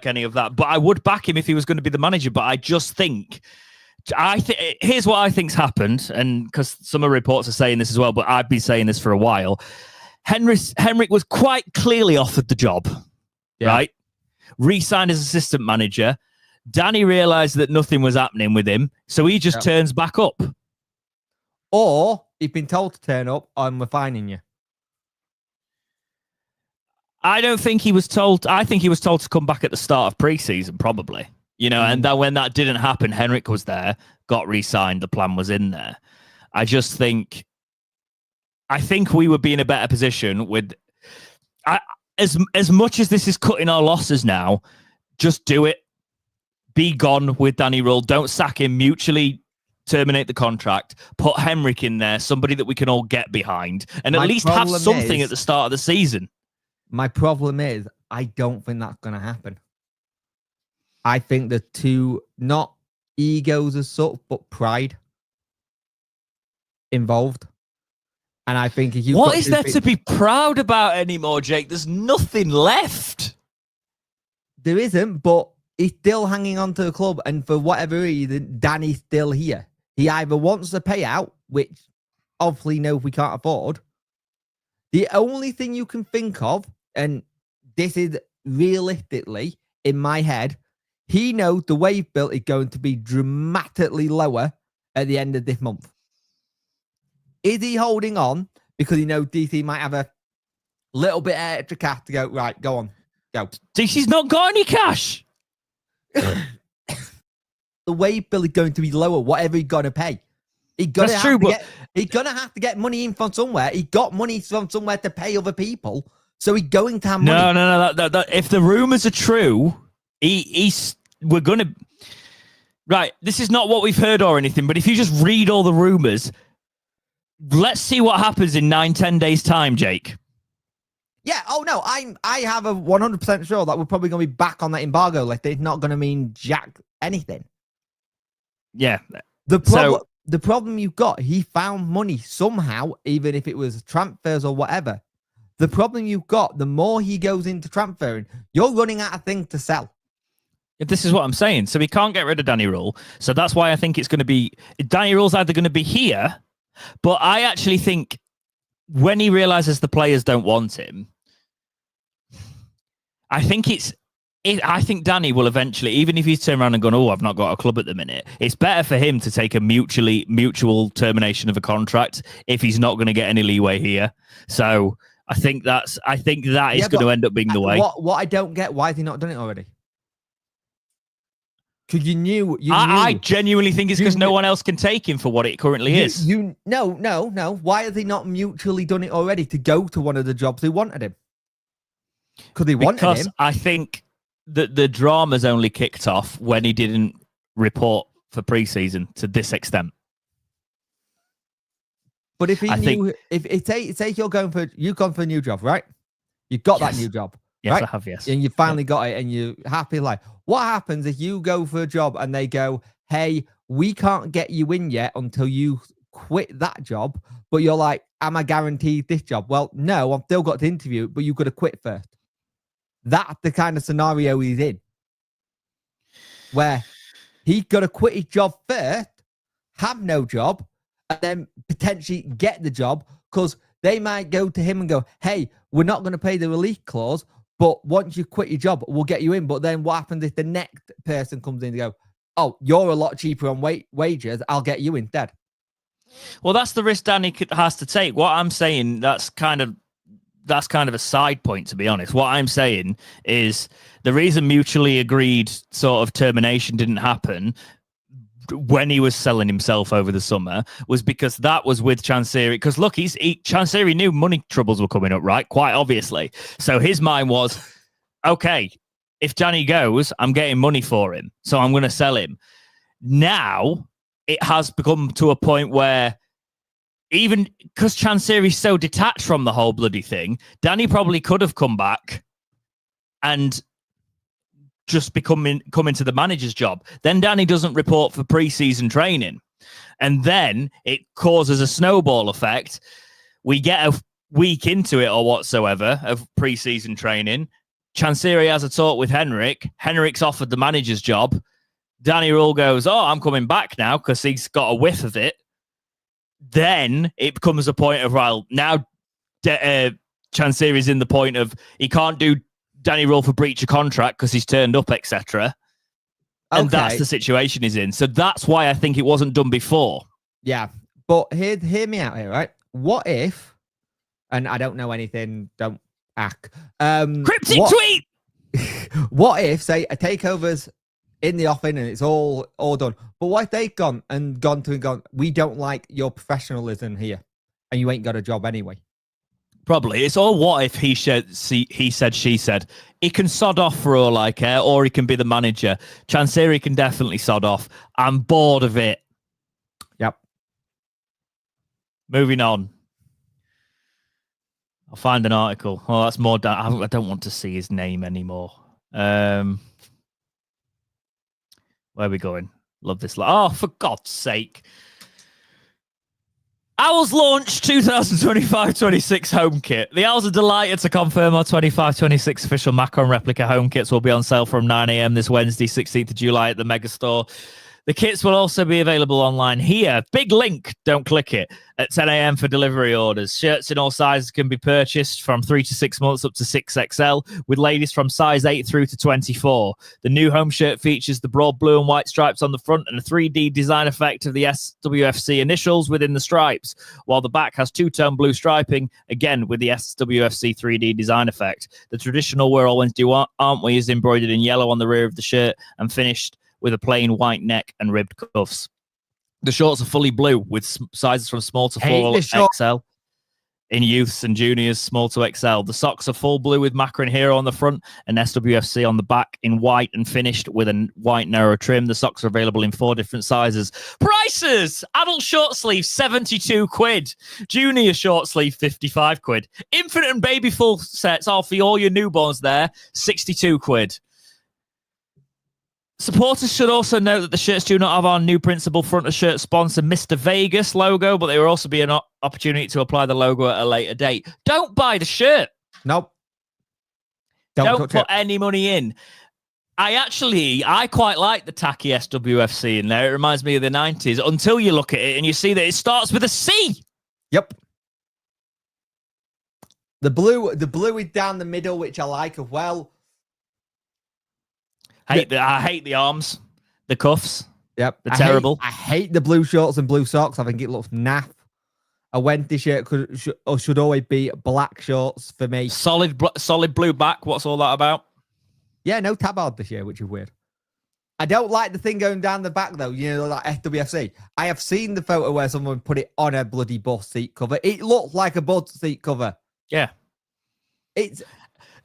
A: any of that. But I would back him if he was going to be the manager. But I just think. Here's what I think's happened, and because some of the reports are saying this as well, but I've been saying this for a while. Henrik was quite clearly offered the job, right? Re-signed as assistant manager. Danny realised that nothing was happening with him, so he just turns back up.
B: Or he's been told to turn up, "I'm refining you."
A: I don't think he was told. I think he was told to come back at the start of pre-season, probably. And then when that didn't happen, Henrik was there, got re-signed, the plan was in there. I think we would be in a better position with... As much as this is cutting our losses now, just do it. Be gone with Danny Rull. Don't sack him. Mutually terminate the contract. Put Henrik in there, somebody that we can all get behind, and at least have something at the start of the season.
B: My problem is, I don't think that's going to happen. I think the two, not egos as such, but pride involved. And I think if you...
A: What is there to be proud about anymore, Jake? There's nothing left.
B: There isn't, but he's still hanging on to the club. And for whatever reason, Danny's still here. He either wants a payout, which obviously no, we can't afford. The only thing you can think of, and this is realistically in my head, he knows the wave bill is going to be dramatically lower at the end of this month. Is he holding on because he knows DC might have a little bit extra cash to go, right, go on, go.
A: DC's not got any cash.
B: The wave bill is going to be lower, whatever he's going to pay. He's going to have to get money in from somewhere. He got money from somewhere to pay other people. So he's going to have money.
A: No. If the rumors are true, we're going to... Right, this is not what we've heard or anything, but if you just read all the rumors, let's see what happens in 9-10 days' time, Jake.
B: Yeah, I have a 100% sure that we're probably going to be back on that embargo list. It's not going to mean jack anything.
A: Yeah.
B: The problem you've got, he found money somehow, even if it was transfers or whatever. The problem you've got, the more he goes into transferring, you're running out of things to sell.
A: This is what I'm saying. So we can't get rid of Danny Rull. So that's why I think it's going to be... Danny Rull's either going to be here, but I actually think when he realises the players don't want him, I think Danny will eventually, even if he's turned around and gone, "Oh, I've not got a club at the minute," it's better for him to take a mutual termination of a contract if he's not going to get any leeway here. So I think that is going to end up being the way.
B: What I don't get, why has he not done it already? Because you knew.
A: I genuinely think it's because no one else can take him for what it currently is.
B: No. Why have they not mutually done it already to go to one of the jobs they wanted him? Because they wanted him.
A: Because I think that the drama's only kicked off when he didn't report for pre-season to this extent.
B: But if say you've gone for a new job, right? You got that new job.
A: Yes,
B: right?
A: I have, yes.
B: And you finally got it and you're happy. Like, what happens if you go for a job and they go, hey, we can't get you in yet until you quit that job, but you're like, am I guaranteed this job? Well, no, I've still got to interview, but you've got to quit first. That's the kind of scenario he's in, where he's got to quit his job first, have no job, and then potentially get the job, because they might go to him and go, hey, we're not going to pay the release clause, but once you quit your job, we'll get you in. But then what happens if the next person comes in and go, oh, you're a lot cheaper on wages, I'll get you instead?
A: Well, that's the risk Danny has to take. What I'm saying, that's kind of a side point, to be honest. What I'm saying is the reason mutually agreed sort of termination didn't happen when he was selling himself over the summer was because that was with Chansiri. Because look, Chansiri knew money troubles were coming up, right? Quite obviously. So his mind was, okay, if Danny goes, I'm getting money for him, so I'm going to sell him. Now it has become to a point where even because Chansiri's so detached from the whole bloody thing, Danny probably could have come back and just come into the manager's job. Then Danny doesn't report for pre-season training. And then it causes a snowball effect. We get a week into it or whatsoever of pre-season training. Chansiri has a talk with Henrik. Henrik's offered the manager's job. Danny Rule goes, oh, I'm coming back now because he's got a whiff of it. Then it becomes a point of, well, now Chansiri's in the point of he can't do Danny Rule for breach of contract because he's turned up, etc. And that's the situation he's in. So that's why I think it wasn't done before. Yeah.
B: But hear me out here, right? What if, and I don't know anything, don't act.
A: Cryptic tweet!
B: What if, say, a Takeover's in the offing and it's all done, but what if they've gone, we don't like your professionalism here, and you ain't got a job anyway?
A: Probably. It's all what if he said, she said. He can sod off for all I care, or he can be the manager. Chansiri can definitely sod off. I'm bored of it.
B: Yep.
A: Moving on. I'll find an article. Oh, that's more. I don't want to see his name anymore. Where are we going? Love this. Oh, for God's sake. Owls launch 2025-26 home kit. The Owls are delighted to confirm our 25-26 official Macron replica home kits will be on sale from 9 a.m. this Wednesday, 16th of July at the Megastore. The kits will also be available online here. Big link, don't click it, at 10 a.m. for delivery orders. Shirts in all sizes can be purchased from 3 to 6 months up to 6XL, with ladies from size 8 through to 24. The new home shirt features the broad blue and white stripes on the front and a 3D design effect of the SWFC initials within the stripes, while the back has two-tone blue striping, again with the SWFC 3D design effect. The traditional We're All Wednesday, Aren't We is embroidered in yellow on the rear of the shirt and finished with a plain white neck and ribbed cuffs. The shorts are fully blue with sizes from small to 4XL in youths and juniors, small to XL. The socks are full blue with Macron Hero on the front and SWFC on the back in white and finished with a white narrow trim. The socks are available in 4 different sizes. Prices! Adult short sleeve, 72 quid. Junior short sleeve, 55 quid. Infant and baby full sets are for all your newborns there, 62 quid. Supporters should also note that the shirts do not have our new principal front of shirt sponsor, Mr. Vegas logo, but there will also be an opportunity to apply the logo at a later date. Don't buy the shirt.
B: Nope.
A: Don't put any money in. I quite like the tacky SWFC in there. It reminds me of the 90s until you look at it and you see that it starts with a C.
B: Yep. The blue is down the middle, which I like as well.
A: I hate the arms, the cuffs.
B: Yep,
A: they're terrible.
B: I hate the blue shorts and blue socks. I think it looks naff. A Wednesday shirt should always be black shorts for me. Solid
A: blue back. What's all that about?
B: Yeah, no tabard this year, which is weird. I don't like the thing going down the back though. You know, like SWFC. I have seen the photo where someone put it on a bloody bus seat cover. It looked like a bus seat cover.
A: Yeah.
B: It's.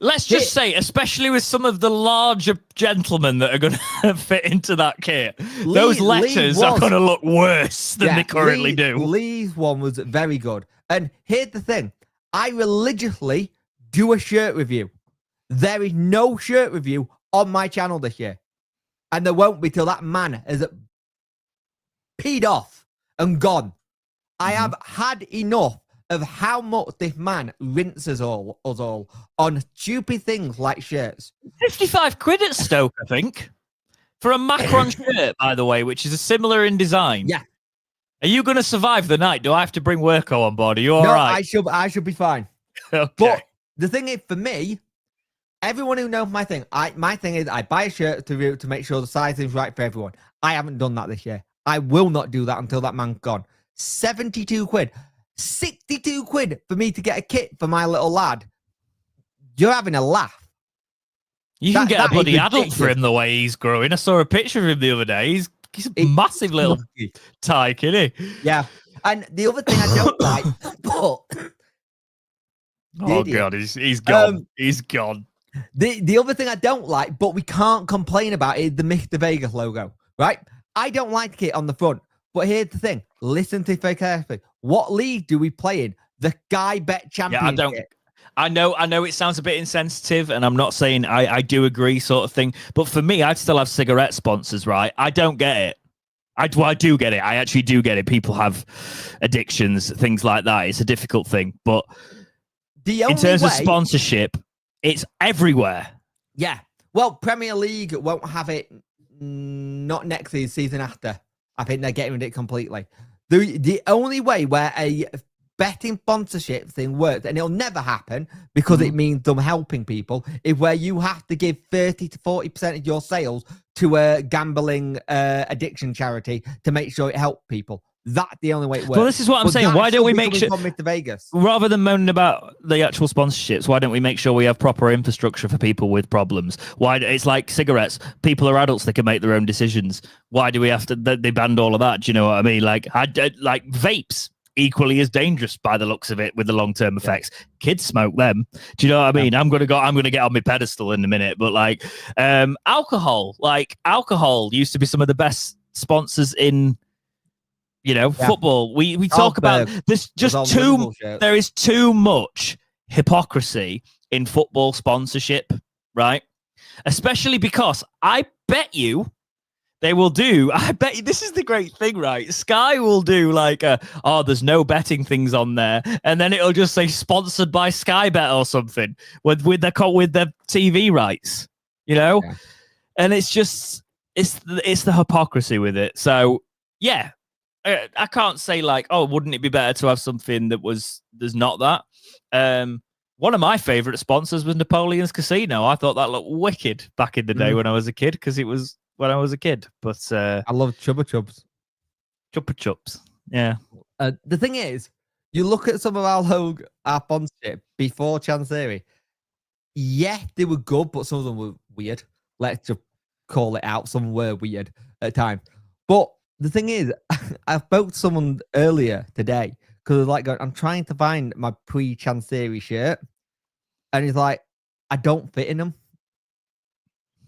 A: Let's just say, especially with some of the larger gentlemen that are going to fit into that kit, those letters are going to look worse than they currently do.
B: Lee's one was very good. And here's the thing. I religiously do a shirt review. There is no shirt review on my channel this year. And there won't be till that man has peed off and gone. I have had enough of how much this man rinses us all on stupid things like shirts.
A: 55 quid at Stoke, I think, for a Macron shirt, by the way, which is similar in design.
B: Yeah.
A: Are you going to survive the night? Do I have to bring Worko on board? Are you all right?
B: I should be fine.
A: Okay.
B: But the thing is, for me, everyone who knows my thing is I buy a shirt to make sure the sizing is right for everyone. I haven't done that this year. I will not do that until that man's gone. 72 quid. 62 quid for me to get a kit for my little lad. You're having a laugh.
A: You can get a bloody adult for him the way he's growing. I saw a picture of him the other day. He's a massive little tyke, isn't he?
B: Yeah. And the other thing I don't like, but
A: oh god, he's gone. He's gone.
B: The other thing I don't like, but we can't complain about, is the Mr. Vegas logo, right? I don't like it on the front. But here's the thing. Listen to it carefully. What league do we play in? The Guy Bet Championship.
A: Yeah, I know it sounds a bit insensitive, and I'm not saying I do agree sort of thing. But for me, I'd still have cigarette sponsors, right? I don't get it. I do get it. I actually do get it. People have addictions, things like that. It's a difficult thing. But in terms of sponsorship, it's everywhere.
B: Yeah. Well, Premier League won't have it, not next season after. I think they're getting rid of it completely. The only way where a betting sponsorship thing works, and it'll never happen because it means them helping people, is where you have to give 30 to 40% of your sales to a gambling addiction charity to make sure it helps people. That's the only way it works.
A: Well, this is what I'm saying. Why don't we make sure,
B: Mr. Vegas,
A: rather than moaning about the actual sponsorships, why don't we make sure we have proper infrastructure for people with problems? Why? It's like cigarettes. People are adults; they can make their own decisions. Why do we have to? They banned all of that. Do you know what I mean? Like vapes, equally as dangerous by the looks of it, with the long-term effects. Yeah. Kids smoke them. Do you know what I mean? I'm gonna get on my pedestal in a minute, but like alcohol used to be some of the best sponsors in. Football. We talk about this. There is too much hypocrisy in football sponsorship, right? Especially because I bet you they will do. I bet you this is the great thing, right? Sky will do like there's no betting things on there, and then it'll just say sponsored by Sky Bet or something with their TV rights, and it's just it's the hypocrisy with it. So yeah. I can't say like, wouldn't it be better to have something there's not that. One of my favorite sponsors was Napoleon's Casino. I thought that looked wicked back in the day when I was a kid, because it was when I was a kid. But
B: I love Chubba Chubs.
A: Chubba Chubs. Yeah.
B: The thing is, you look at some of our sponsorship before Chancery. Yeah, they were good, but some of them were weird. Let's just call it out. Some were weird at times. But the thing is, I spoke to someone earlier today because I'm trying to find my pre-Chancery shirt, and he's like, I don't fit in them.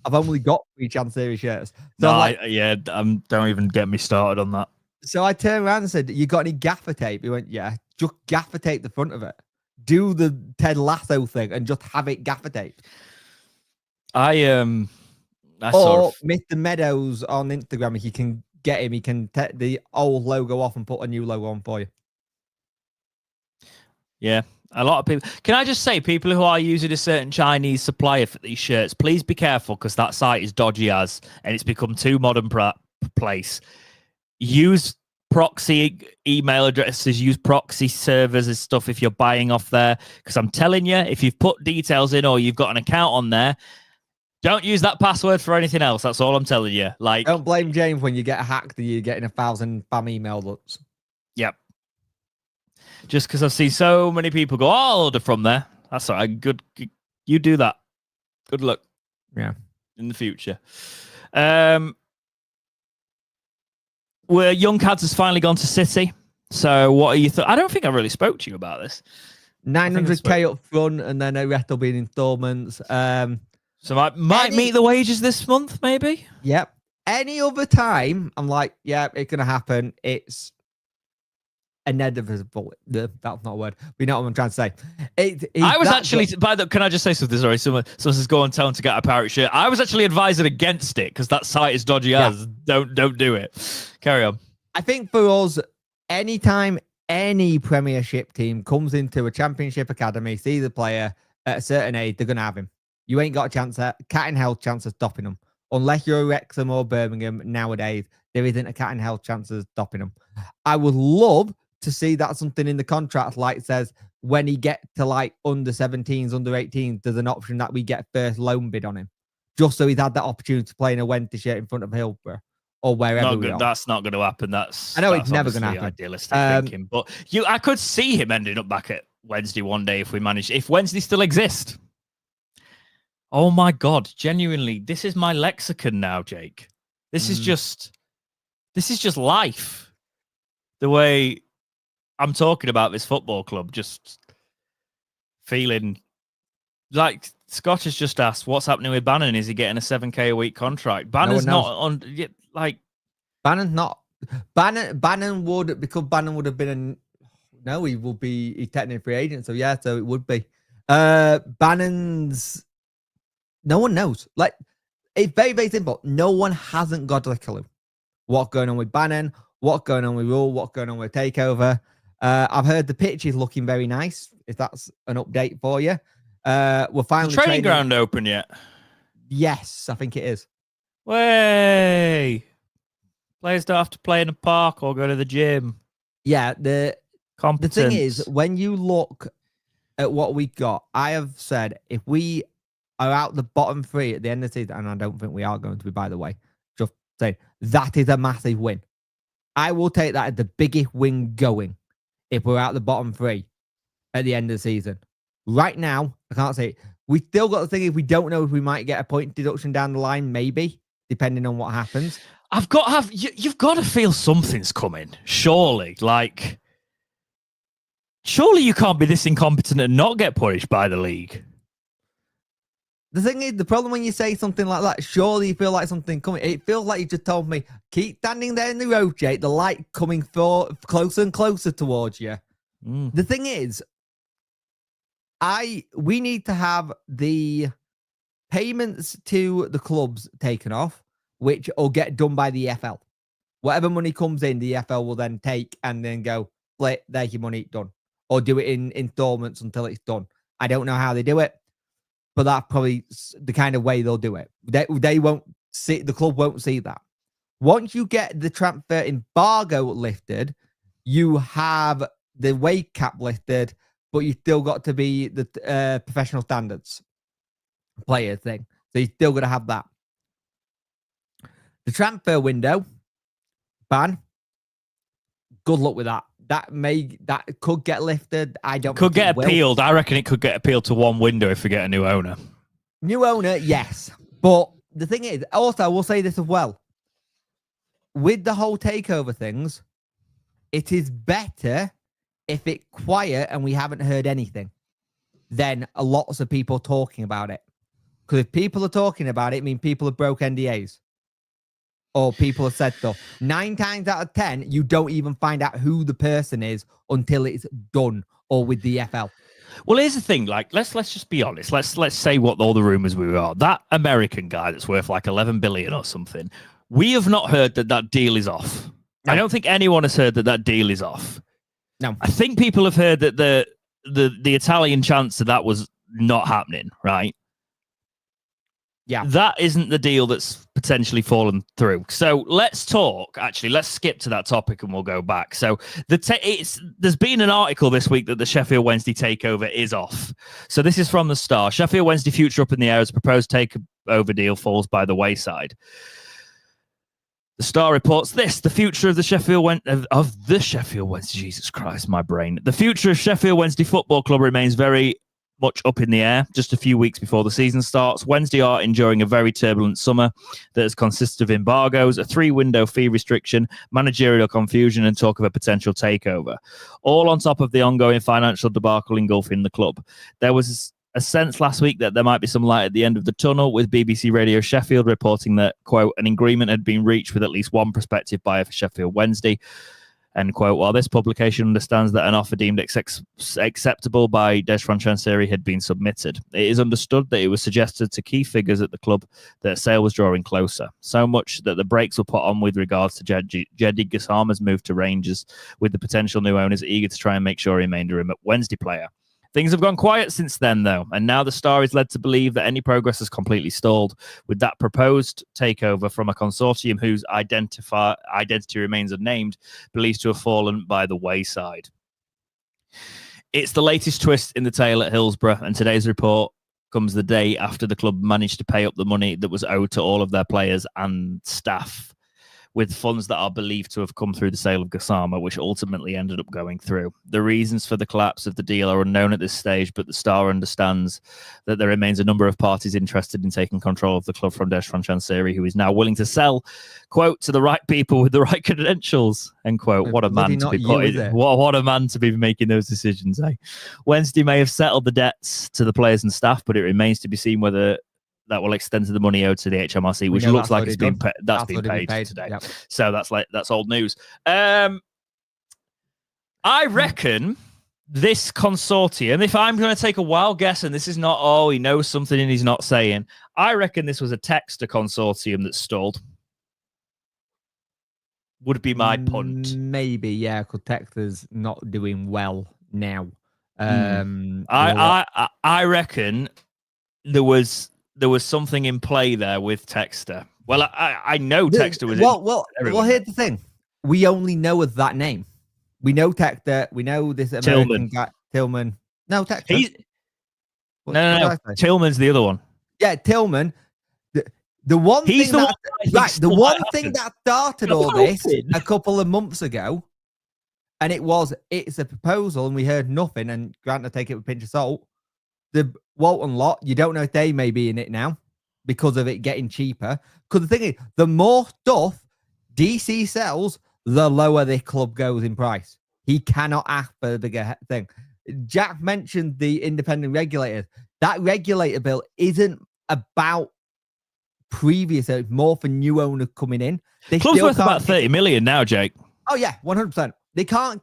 B: I've only got pre-Chancery shirts. So
A: don't even get me started on that.
B: So I turned around and said, "You got any gaffer tape?" He went, "Yeah, just gaffer tape the front of it. Do the Ted Lasso thing and just have it gaffer taped."
A: Mr.
B: Meadows on Instagram, if you can get him, he can take the old logo off and put a new logo on for you.
A: Yeah, a lot of people. Can I just say, people who are using a certain Chinese supplier for these shirts, please be careful, because that site is dodgy and it's become too modern place. Use proxy email addresses, use proxy servers and stuff if you're buying off there, because I'm telling you, if you've put details in or you've got an account on there, don't use that password for anything else. That's all I'm telling you. Like,
B: don't blame James when you get hacked and you're getting 1,000 spam emails.
A: Yep. Just because I've seen so many people go, I'll order from there. That's all right. Good. You do that. Good luck.
B: Yeah.
A: In the future. Young Cads has finally gone to City. So what are you? I don't think I really spoke to you about this.
B: 900k up front, and then the rest will be in installments.
A: So I might meet the wages this month, maybe.
B: Yep. Any other time, I'm like, yeah, it's gonna happen. It's inevitable. That's not a word. We know what I'm trying to say.
A: I was actually, can I just say something? Sorry, someone says go and tell him to get a pirate shirt. I was actually advising against it because that site is dodgy as. Don't do it. Carry on.
B: I think for us, anytime any Premiership team comes into a Championship academy, sees a player at a certain age, they're gonna have him. You ain't got a chance cat in hell chance of stopping them. Unless you're Wrexham or Birmingham nowadays, there isn't a cat in hell chance of stopping them. I would love to see that something in the contract, like says when he get to like under 17s, under 18s, there's an option that we get first loan bid on him, just so he's had that opportunity to play in a Wednesday shirt in front of Hillsborough or wherever.
A: That's not going to happen. I know
B: it's never going to happen.
A: Idealistic thinking, but I could see him ending up back at Wednesday one day if Wednesday still exists. Oh my God, genuinely, this is my lexicon now, Jake. This is just life. The way I'm talking about this football club, just feeling like Scott has just asked, what's happening with Bannon? Is he getting a 7k a week contract? Bannon's not on, like...
B: Bannon's not... Bannon would, because Bannon would have been no, he will be, he's technically a free agent, so yeah, so it would be. Bannon's... No one knows. Like, it's very, very simple. No one hasn't got a clue what's going on with Bannon, what's going on with Rule, what's going on with Takeover. I've heard the pitch is looking very nice, if that's an update for you. We're finally...
A: Is the training ground open yet?
B: Yes, I think it is.
A: Way! Players don't have to play in a park or go to the gym.
B: Yeah, the thing is, when you look at what we got, I have said, if we are out the bottom three at the end of the season, and I don't think we are going to be, by the way, just saying, that is a massive win. I will take that as the biggest win going if we're out the bottom three at the end of the season. Right now, I can't say it. We still got the thing, if we don't know if we might get a point deduction down the line, maybe, depending on what happens.
A: You've got to feel something's coming, surely. Like, surely you can't be this incompetent and not get punished by the league.
B: The thing is, the problem when you say something like that, surely you feel like something coming. It feels like you just told me, keep standing there in the road, Jake, the light coming closer and closer towards you. The thing is, we need to have the payments to the clubs taken off, which will get done by the EFL. Whatever money comes in, the EFL will then take and then go, split, there's your money, done. Or do it in installments until it's done. I don't know how they do it, but that's probably the kind of way they'll do it. They won't see, the club won't see that. Once you get the transfer embargo lifted, you have the wage cap lifted, but you still got to be the professional standards player thing. So you still got to have that. The transfer window ban. Good luck with that. That could get lifted. I don't.
A: Could get appealed. I reckon it could get appealed to one window if we get a new owner.
B: New owner, yes. But the thing is, also, I will say this as well. With the whole takeover things, it is better if it's quiet and we haven't heard anything than lots of people talking about it. Because if people are talking about it, it means people have broke NDAs. Or people have said stuff. 9 times out of 10, you don't even find out who the person is until it's done or with the FL.
A: Well, here's the thing. Like, let's just be honest. Let's say what all the rumors we are. That American guy that's worth like 11 billion or something. We have not heard that deal is off. No. I don't think anyone has heard that deal is off.
B: No,
A: I think people have heard that the Italian chance that was not happening. Right.
B: Yeah,
A: that isn't the deal that's potentially fallen through. So let's talk. Actually, let's skip to that topic and we'll go back. So there's been an article this week that the Sheffield Wednesday takeover is off. So this is from the Star. Sheffield Wednesday future up in the air as a proposed takeover deal falls by the wayside. The Star reports this: the future of the Sheffield Wednesday. Jesus Christ, my brain. The future of Sheffield Wednesday Football Club remains very much up in the air just a few weeks before the season starts. Wednesday are enduring a very turbulent summer that has consisted of embargoes, a 3-window fee restriction, managerial confusion, and talk of a potential takeover, all on top of the ongoing financial debacle engulfing the club. There was a sense last week that there might be some light at the end of the tunnel, with BBC Radio Sheffield reporting that, quote, an agreement had been reached with at least one prospective buyer for Sheffield Wednesday. End quote. While this publication understands that an offer deemed acceptable by Des Franchanseri had been submitted, it is understood that it was suggested to key figures at the club that a sale was drawing closer, so much that the brakes were put on with regards to Jedi Gassama's move to Rangers, with the potential new owners eager to try and make sure he remained a Wednesday player. Things have gone quiet since then, though, and now the Star is led to believe that any progress has completely stalled, with that proposed takeover from a consortium whose identity remains unnamed, believed to have fallen by the wayside. It's the latest twist in the tale at Hillsborough, and today's report comes the day after the club managed to pay up the money that was owed to all of their players and staff, with funds that are believed to have come through the sale of Gassama, which ultimately ended up going through. The reasons for the collapse of the deal are unknown at this stage, but the Star understands that there remains a number of parties interested in taking control of the club from Des Franchanseri, who is now willing to sell, quote, to the right people with the right credentials, end quote. What a man to be put in. What a man to be making those decisions, eh? Wednesday may have settled the debts to the players and staff, but it remains to be seen whether that will extend to the money owed to the HMRC, which looks like it's been been paid today. Yep. So that's old news. I reckon this consortium, if I'm going to take a wild guess, and this is not, he knows something and he's not saying, I reckon this was a Textor consortium that stalled. Would be my punt.
B: Maybe, yeah, because Textor's not doing well now.
A: I reckon there was something in play there with Textor. Well, I know Textor was.
B: Well, here's the thing: we only know of that name. We know Textor. We know this American guy, Tillman. No, Textor.
A: No. Tillman's the other one.
B: Yeah, Tillman. The one thing that started all this a couple of months ago, and it's a proposal, and we heard nothing. And granted, take it with a pinch of salt. The Walton lot, you don't know if they may be in it now because of it getting cheaper. Because the thing is, the more stuff DC sells, the lower the club goes in price. He cannot ask for a bigger thing. Jack mentioned the independent regulators. That regulator bill isn't about previous, it's more for new owners coming in.
A: Club's worth about 30 million now, Jake.
B: Oh yeah, 100%. They can't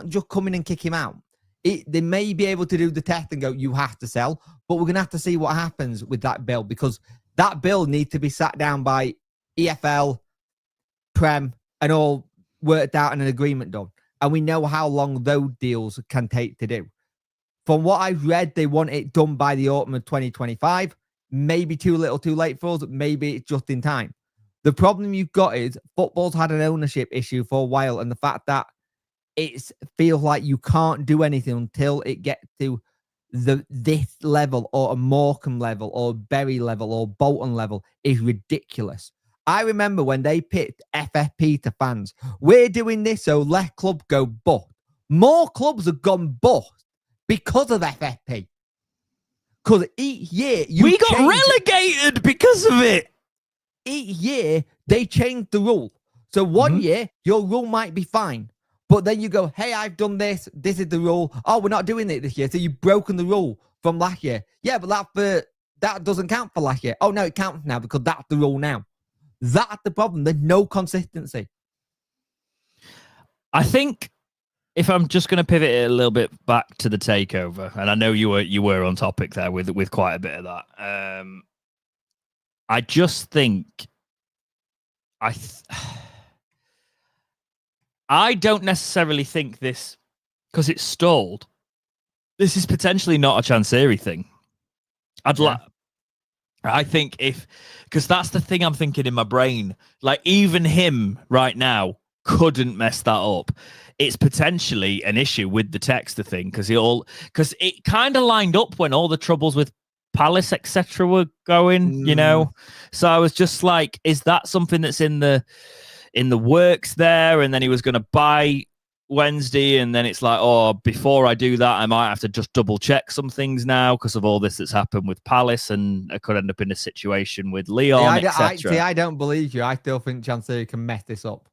B: just come in and kick him out. They may be able to do the test and go, you have to sell, but we're going to have to see what happens with that bill, because that bill needs to be sat down by EFL, Prem, and all worked out and an agreement done. And we know how long those deals can take to do. From what I've read, they want it done by the autumn of 2025. Maybe too little, too late for us. Maybe it's just in time. The problem you've got is football's had an ownership issue for a while, and the fact that it feels like you can't do anything until it gets to this level, or a Morecambe level, or a Bury level, or Bolton level is ridiculous. I remember when they picked FFP to fans. We're doing this so let club go bust. More clubs have gone bust because of FFP. Because each year
A: we got relegated because of it.
B: Each year they changed the rule. So one year your rule might be fine. But then you go, hey, I've done this. This is the rule. Oh, we're not doing it this year. So you've broken the rule from last year. Yeah, but that doesn't count for last year. Oh, no, it counts now because that's the rule now. That's the problem. There's no consistency.
A: I think if I'm just going to pivot it a little bit back to the takeover, and I know you were on topic there with quite a bit of that. I just think I don't necessarily think this, because it's stalled, this is potentially not a Chansiri thing. I think because that's the thing I'm thinking in my brain. Like, even him right now couldn't mess that up. It's potentially an issue with the Textor thing, because it kind of lined up when all the troubles with Palace, etc., were going, you know? So I was just like, is that something that's in the works there? And then he was going to buy Wednesday, and then it's like, oh, before I do that, I might have to just double check some things now because of all this that's happened with Palace, and I could end up in a situation with Leon, etc.
B: I don't believe you. I still think Chansiri can mess this up.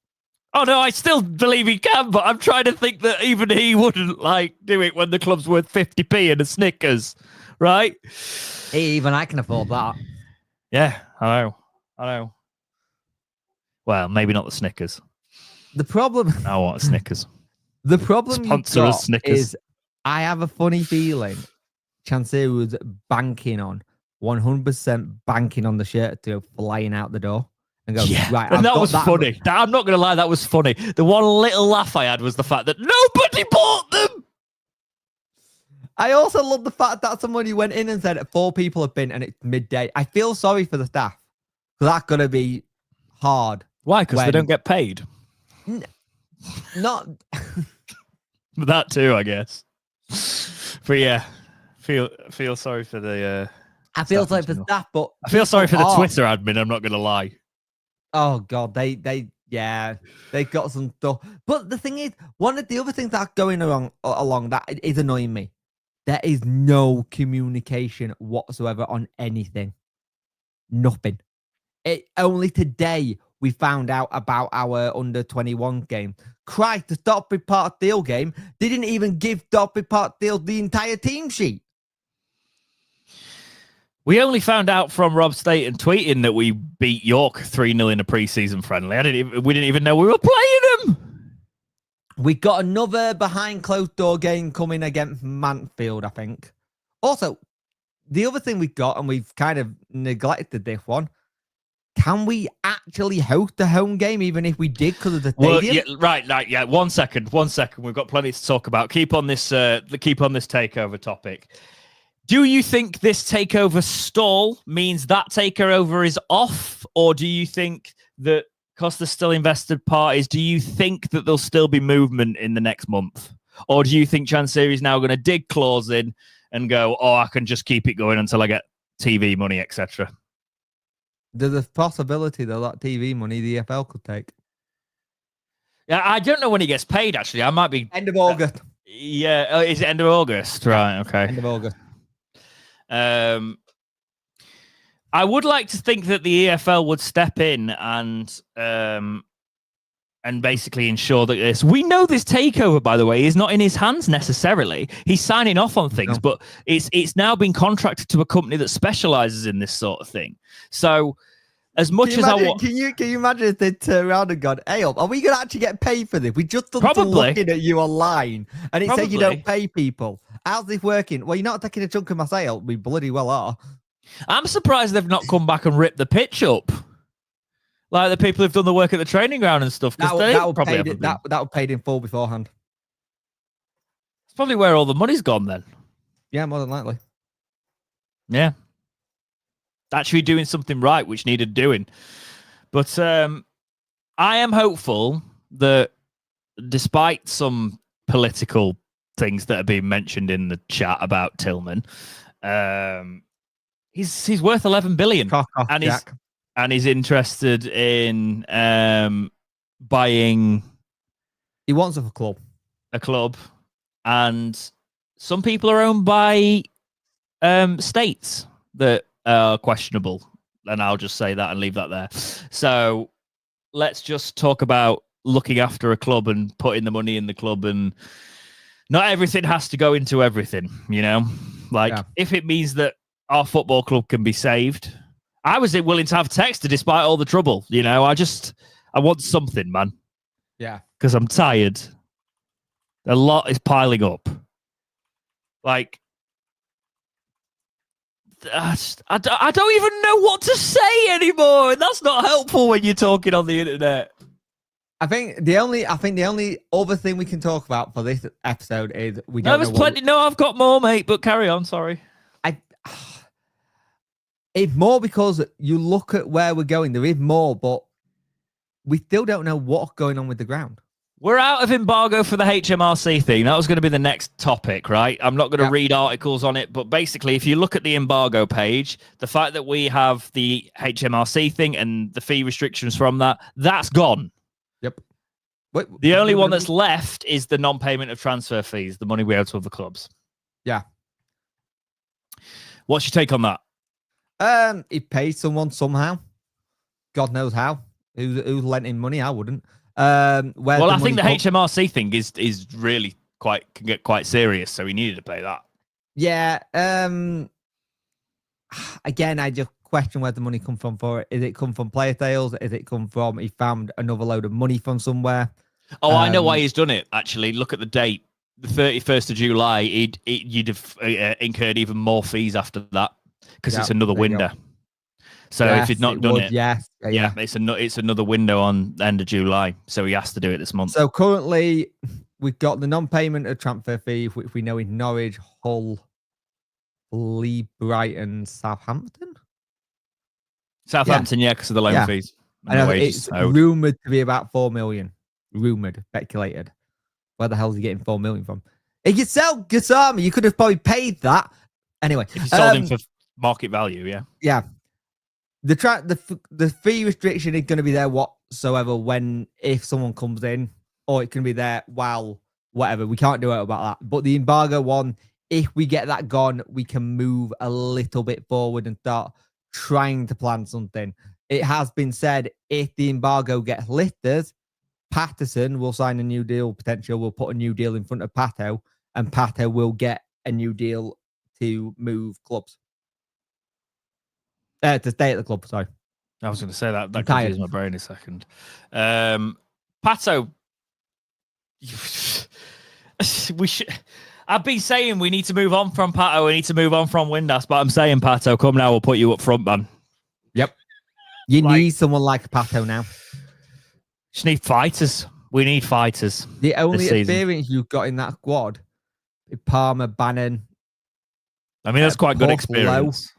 A: Oh no, I still believe he can, but I'm trying to think that even he wouldn't like do it when the club's worth 50p and a Snickers, right?
B: Even I can afford that.
A: Yeah, I know. Well, maybe not the Snickers.
B: The problem.
A: I want Snickers.
B: The problem
A: Sponsor us, Snickers.
B: Is I have a funny feeling Chansiri was banking on 100% banking on the shirt to go flying out the door. And go, right,
A: and that was funny. I'm not going to lie, that was funny. The one little laugh I had was the fact that nobody bought them.
B: I also love the fact that somebody went in and said 4 people have been and it's midday. I feel sorry for the staff. That's going to be hard.
A: Why? Because they don't get paid.
B: Not
A: that too, I guess. But yeah, feel sorry for the.
B: I feel sorry for staff, but
A: I feel sorry for the Twitter admin. I'm not going to lie.
B: Oh God, they got some stuff. But the thing is, one of the other things that's going along that is annoying me. There is no communication whatsoever on anything. Nothing. Only today we found out about our under-21 game. Christ, the Stockbridge Park Deal game didn't even give Stockbridge Park Deal the entire team sheet.
A: We only found out from Rob Staten tweeting that we beat York 3-0 in a pre-season friendly. We didn't even know we were playing them.
B: We got another behind closed door game coming against Mansfield, I think. Also, the other thing we got, and we've kind of neglected this one, can we actually host a home game even if we did because of the stadium?
A: Well, right. 1 second. We've got plenty to talk about. Keep on this takeover topic. Do you think this takeover stall means that takeover is off, or do you think that because there's still invested parties, do you think that there'll still be movement in the next month, or do you think Chansiri is now going to dig claws in and go, oh, I can just keep it going until I get TV money, etc.?
B: There's a possibility that TV money the EFL could take.
A: Yeah, I don't know when he gets paid. Actually, I might be
B: end of August.
A: Yeah, is it end of August? Right. Okay.
B: End of August.
A: I would like to think that the EFL would step in and basically ensure that this. We know this takeover, by the way, is not in his hands necessarily. He's signing off on things, but it's now been contracted to a company that specializes in this sort of thing. So, as much as I want,
B: can you imagine if they turn around and gone, "Hey, are we going to actually get paid for this? We just done looking at you online, and it said you don't pay people. How's this working? Well, you're not taking a chunk of my sale. We bloody well are."
A: I'm surprised they've not come back and ripped the pitch up, like the people who've done the work at the training ground and stuff. That
B: would paid in full beforehand.
A: It's probably where all the money's gone then.
B: Yeah, more than likely.
A: Yeah. Actually doing something right, which needed doing. But I am hopeful that despite some political things that are being mentioned in the chat about Tillman, he's worth 11 billion. And he's interested in buying.
B: He wants a club. And some people are owned by states that questionable, and I'll just say that and leave that there. So let's just talk about looking after a club and putting the money in the club, and not everything has to go into everything, you know? If it means that our football club can be saved, I was willing to have Texter despite all the trouble, you know? I want something, man. Yeah.
A: Because I'm tired. A lot is piling up. I don't even know what to say anymore, and that's not helpful when you're talking on the internet.
B: I think the only other thing we can talk about for this episode is we don't.
A: There's plenty. No, I've got more, mate. But carry on. Sorry.
B: It's more because you look at where we're going. There is more, but we still don't know what's going on with the ground.
A: We're out of embargo for the HMRC thing. That was going to be the next topic, right? I'm not going to read articles on it, but basically, if you look at the embargo page, the fact that we have the HMRC thing and the fee restrictions from that, that's gone.
B: Yep.
A: The only one that's left is the non-payment of transfer fees, the money we owe to other clubs.
B: Yeah.
A: What's your take on that?
B: He pays someone somehow. God knows how. Who's lent him money? I wouldn't. Well,
A: I think the HMRC thing is really can get quite serious, so he needed to pay that.
B: Yeah. Again, I just question where the money come from for it. Is it come from player sales? Is it come from he found another load of money from somewhere?
A: Oh, I know why he's done it. Actually, look at the date. The 31st of July, you'd have incurred even more fees after that because it's another window. So if he'd not done it, it's another window on the end of July. So he has to do it this month.
B: So currently, we've got the non-payment of transfer fee, which we know in Norwich, Hull, Lee, Brighton, Southampton.
A: Southampton, because of the loan fees.
B: And it's rumoured to be about 4 million. Rumoured, speculated. Where the hell is he getting 4 million from? He could sell Gasami. You could have probably paid that. Anyway.
A: If you sold him for market value, yeah.
B: Yeah. The fee restriction is going to be there whatsoever if someone comes in, or it can be there while whatever. We can't do it about that. But the embargo one, if we get that gone, we can move a little bit forward and start trying to plan something. It has been said if the embargo gets lifted, Patterson will sign a new deal. Potential will put a new deal in front of Pato, and Pato will get a new deal to move clubs. To stay at the club, sorry.
A: I was going to say that confused my brain a second. Pato, we should. I've been saying we need to move on from Pato. We need to move on from Windass, but I'm saying Pato, come now, we'll put you up front, man.
B: Yep. You need someone like Pato now.
A: Just need fighters. We need fighters.
B: The only experience you've got in that squad is Palmer, Bannon.
A: I mean, that's quite good experience.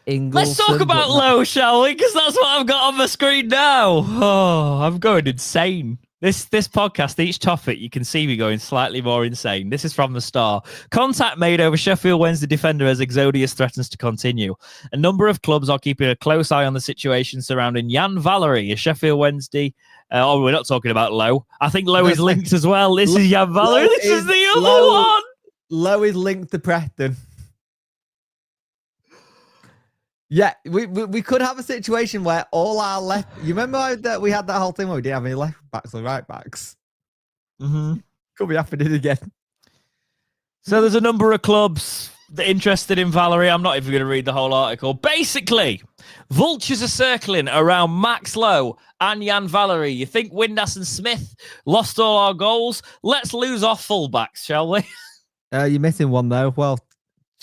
A: Let's talk about Lowe, shall we? Because that's what I've got on my screen now. Oh, I'm going insane. This podcast, each topic, you can see me going slightly more insane. This is from the Star. Contact made over Sheffield Wednesday defender as Exodius threatens to continue. A number of clubs are keeping a close eye on the situation surrounding Jan Valery, a Sheffield Wednesday. We're not talking about Lowe. I think Lowe is linked as well. This is Jan Valery. This is the other one.
B: Lowe is linked to Preston. Yeah, we could have a situation where all our left... You remember that we had that whole thing where we didn't have any left backs or right backs?
A: Mm-hmm.
B: Could be happening again.
A: So there's a number of clubs that are interested in Valery. I'm not even going to read the whole article. Basically, vultures are circling around Max Lowe and Jan Valery. You think Windass and Smith lost all our goals? Let's lose our fullbacks, shall we?
B: You're missing one, though. Well...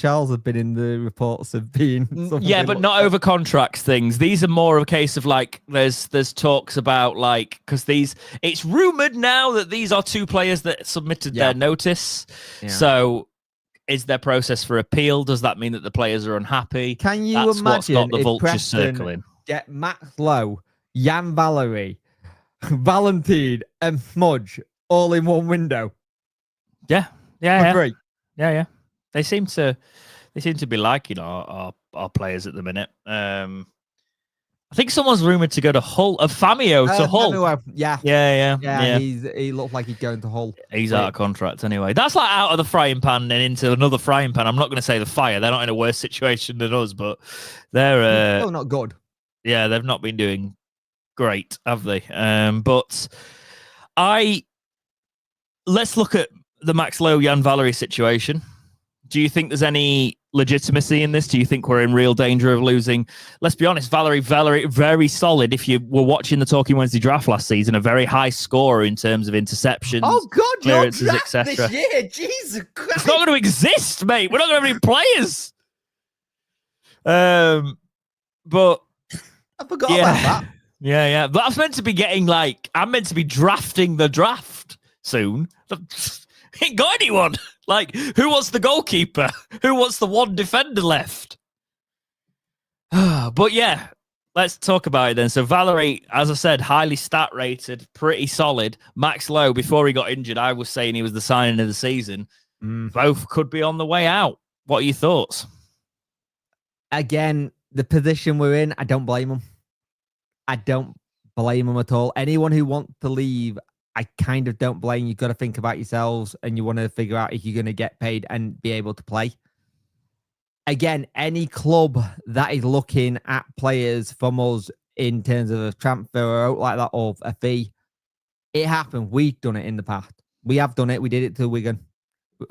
B: Charles has been in the reports of being...
A: Yeah, but not over contracts things. These are more of a case of like, there's talks about like, because it's rumoured now that these are two players that submitted their notice. Yeah. So is there process for appeal? Does that mean that the players are unhappy?
B: Can you imagine
A: what's got the vultures
B: Preston
A: circling?
B: Get Max Lowe, Jan Valery, Valentine and Smudge all in one window?
A: Yeah.
B: Free.
A: Yeah. They seem to be liking our players at the minute. I think someone's rumored to go to Hull. Famio to Hull.
B: Yeah. He looked like he's going to Hull.
A: He's out of contract anyway. That's like out of the frying pan and into another frying pan. I'm not going to say the fire. They're not in a worse situation than us, but they're
B: not good.
A: Yeah, they've not been doing great, have they? But let's look at the Max Lowe Jan Valery situation. Do you think there's any legitimacy in this? Do you think we're in real danger of losing? Let's be honest, Valery, very solid. If you were watching the Talking Wednesday draft last season, a very high scorer in terms of interceptions, clearances, etc.
B: This year, Jesus Christ!
A: It's not going to exist, mate. We're not going to have any players. But
B: I forgot about that.
A: Yeah. But I was meant to be I'm meant to be drafting the draft soon. Ain't got anyone. Like, who wants the goalkeeper? Who wants the one defender left? But yeah, let's talk about it then. So Valery, as I said, highly stat rated, pretty solid. Max Lowe, before he got injured, I was saying he was the signing of the season. Both could be on the way out. What are your thoughts? Again,
B: the position we're in, I don't blame him. blame them at all. Anyone who wants to leave, I kind of don't blame. You've got to think about yourselves, and you want to figure out if you're going to get paid and be able to play. Again, any club that is looking at players from us in terms of a transfer or out like that, or a fee, it happened. We've done it in the past. We have done it. We did it to Wigan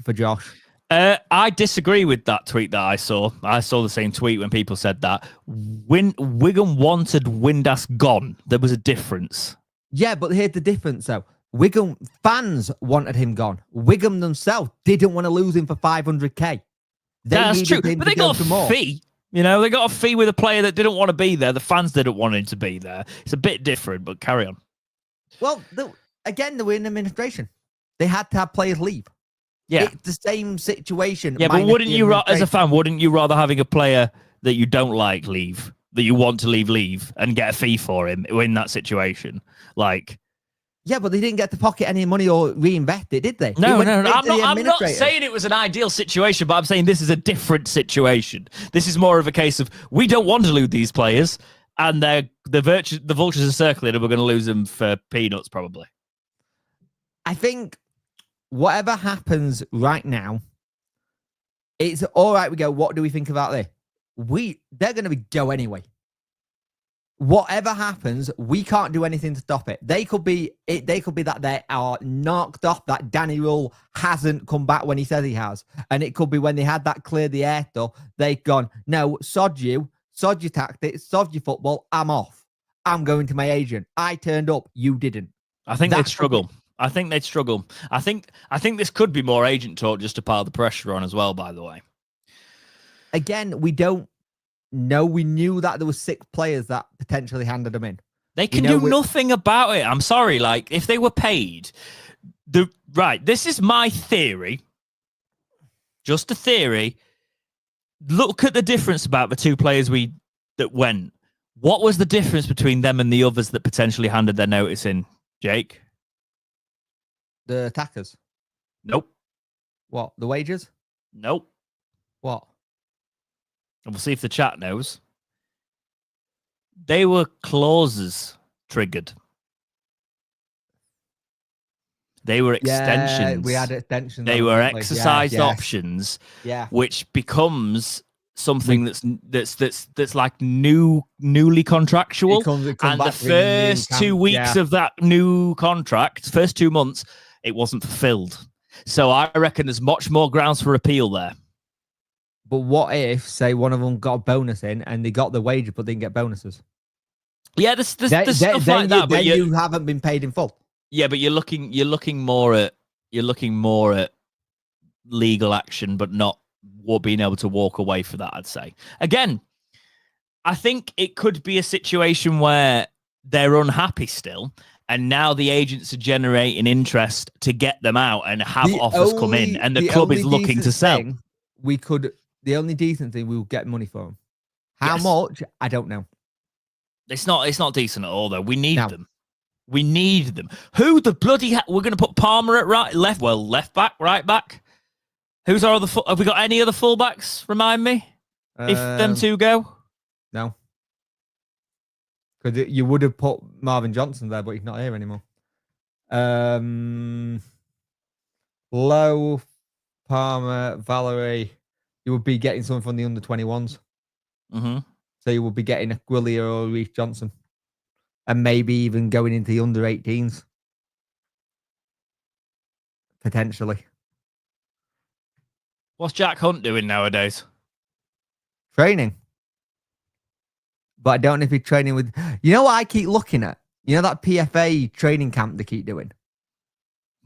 B: for Josh.
A: I disagree with that tweet that I saw. I saw the same tweet when people said that. When Wigan wanted Windass gone, there was a difference.
B: Yeah, but here's the difference, though. Wigan fans wanted him gone. Wigan themselves didn't want to lose him for 500k.
A: That's true, but they got a fee. You know, they got a fee with a player that didn't want to be there. The fans didn't want him to be there. It's a bit different, but carry on.
B: Well, again, they were in administration. They had to have players leave.
A: Yeah,
B: it's the same situation.
A: Yeah, but wouldn't you, as a fan, wouldn't you rather having a player that you don't like leave, that you want to leave, and get a fee for him in that situation? Like,
B: yeah, but they didn't get to pocket any money or reinvest it, did they?
A: No. I'm not saying it was an ideal situation, but I'm saying this is a different situation. This is more of a case of we don't want to lose these players, and the vultures are circling, and we're going to lose them for peanuts, probably.
B: I think whatever happens right now, it's all right. We go, what do we think about this? They're going to go anyway. Whatever happens, we can't do anything to stop it. They could be that they are knocked off, that Danny Rule hasn't come back when he says he has. And it could be when they had that clear the air stuff, they've gone, no, sod your tactics, sod your football, I'm off. I'm going to my agent. I turned up, you didn't.
A: I think they'd struggle. I think this could be more agent talk just to pile the pressure on as well, by the way.
B: Again, we don't know. We knew that there were 6 players that potentially handed them in.
A: They can do nothing about it. I'm sorry. Like, if they were paid, this is my theory. Just a theory. Look at the difference about the 2 players that went. What was the difference between them and the others that potentially handed their notice in, Jake?
B: The attackers?
A: Nope.
B: What? The wages?
A: Nope.
B: What?
A: And we'll see if the chat knows. They were clauses triggered. They were extensions.
B: Yeah, we had extensions.
A: They were exercised options.
B: Yeah.
A: Which becomes something that's like newly contractual. And the first 2 weeks of that new contract, first 2 months, it wasn't fulfilled. So I reckon there's much more grounds for appeal there.
B: But what if, say, one of them got a bonus in and they got the wages but didn't get bonuses?
A: Yeah, there's stuff like that. But
B: you haven't been paid in full.
A: Yeah, but you're looking more at legal action, but not being able to walk away for that. I'd say again, I think it could be a situation where they're unhappy still. And now the agents are generating interest to get them out and have offers come in, and the club is looking to sell.
B: The only decent thing, we will get money for them. How much? I don't know.
A: It's not decent at all, though. We need them. We need them. Who the bloody we're going to put Palmer at left back, right back. Who's our other? Have we got any other fullbacks? Remind me. If them 2 go.
B: No. Because you would have put Marvin Johnson there, but he's not here anymore. Lowe, Palmer, Valerie. You would be getting someone from the under-21s.
A: Mm-hmm.
B: So you would be getting a Gwillier or Reece Johnson. And maybe even going into the under-18s. Potentially.
A: What's Jack Hunt doing nowadays?
B: Training. But I don't know if he's training with... You know what I keep looking at? You know that PFA training camp they keep doing?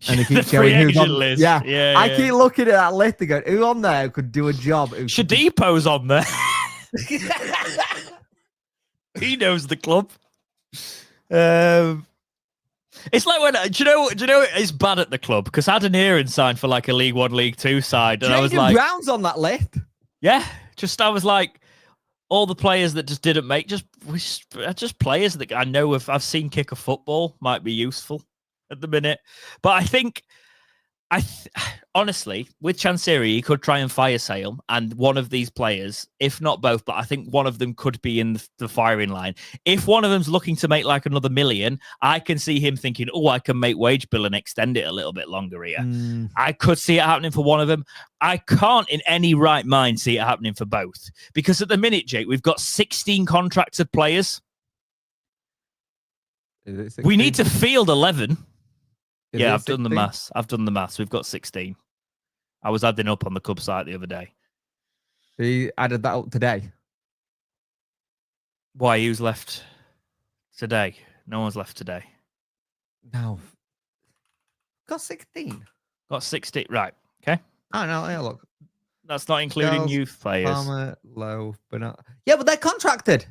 B: And they keep showing who's on...
A: List.
B: Yeah. I keep looking at that list and going, who on there could do a job?
A: Shadipo's on there. He knows the club. It's like when... Do you know it's bad at the club? Because Adeniran signed for like a League 1, League 2 side. And I was like...
B: Brown's on that list.
A: Yeah. I was like... All the players that just didn't make, just players that I know I've seen kick a football might be useful at the minute. But I think Honestly, with Chansiri, he could try and fire sale, and one of these players, if not both, but I think one of them could be in the firing line. If one of them's looking to make like another million, I can see him thinking, oh, I can make wage bill and extend it a little bit longer here. I could see it happening for one of them. I can't in any right mind see it happening for both. Because at the minute, Jake, we've got 16 contracted players. We need to field 11. Yeah, I've done the maths. We've got 16. I was adding up on the club site the other day.
B: So you added that up today?
A: Why? Who's left today? No one's left today.
B: No. Got 16.
A: Got 16. Right. Okay.
B: Oh, no. Yeah, look.
A: That's not including
B: Girls,
A: youth players.
B: Palmer, Lowe, but not. Yeah, but they're contracted.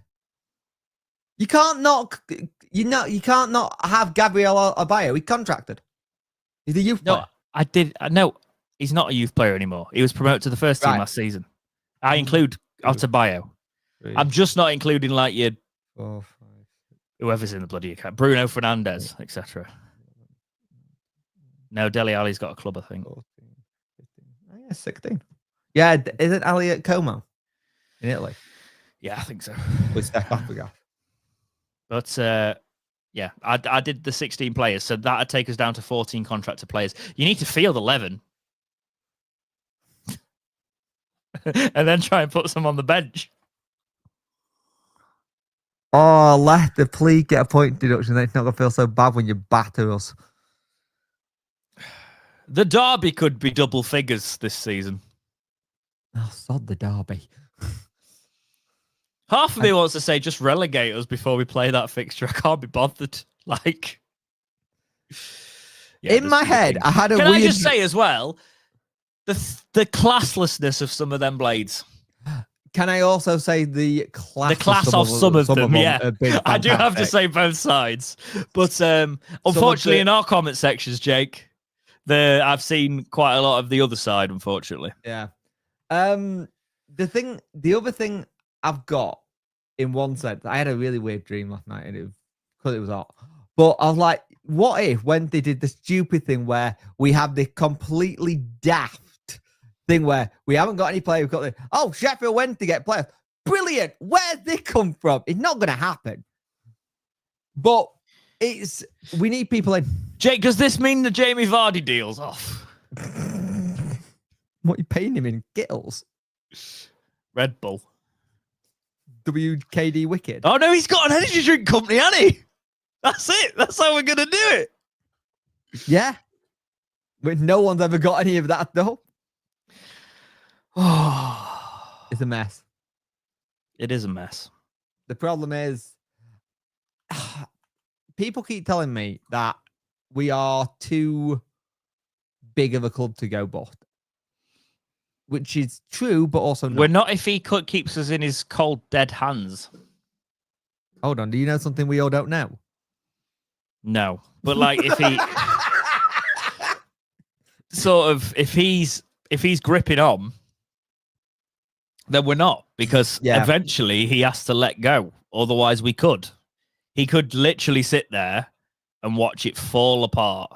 B: You can't not. You can't not have Gabriel Abayo. He contracted. He's a youth player.
A: No, he's not a youth player anymore. He was promoted to the first team last season. I include Abayo. I'm just not including like your
B: 4, 5,
A: whoever's in the bloody account. Bruno Fernandes, etc. No, Dele Alli's got a club, I think.
B: 14, 15. Oh, yeah, 16. Yeah, isn't Ali at Como in Italy?
A: Yeah, I think so.
B: With Steph Fabregas.
A: But yeah, I did the 16 players, so that'd take us down to 14 contracted players. You need to field 11. And then try and put some on the bench.
B: Oh, Leicester, please get a point deduction. It's not going to feel so bad when you batter us.
A: The derby could be double figures this season.
B: Oh, sod the derby.
A: Half of me wants to say just relegate us before we play that fixture. I can't be bothered. Like,
B: yeah, in my head, I had a
A: Can
B: weird...
A: I just say as well, the classlessness of some of them blades.
B: Can I also say the class
A: of some of them? Yeah, I do have to say both sides. But unfortunately, in our comment sections, Jake, I've seen quite a lot of the other side. Unfortunately,
B: yeah. The other thing I've got, in one sense, I had a really weird dream last night, and because it was hot. But I was like, what if when they did the stupid thing where we have the completely daft thing where we haven't got any players, we've got Sheffield Wednesday get players. Brilliant. Where's they come from? It's not going to happen. But we need people in.
A: Jake, does this mean the Jamie Vardy deal's off?
B: What are you paying him in? Gittles?
A: Red Bull.
B: WKD Wicked.
A: Oh no, he's got an energy drink company, hasn't he? That's it. That's how we're gonna do it.
B: Yeah. But no one's ever got any of that though. It's a mess.
A: It is a mess.
B: The problem is people keep telling me that we are too big of a club to go bust. Which is true, but also not.
A: We're not if he keeps us in his cold, dead hands.
B: Hold on. Do you know something we all don't know?
A: No. But like if he if he's gripping on, then we're not. Because eventually he has to let go. Otherwise we could. He could literally sit there and watch it fall apart.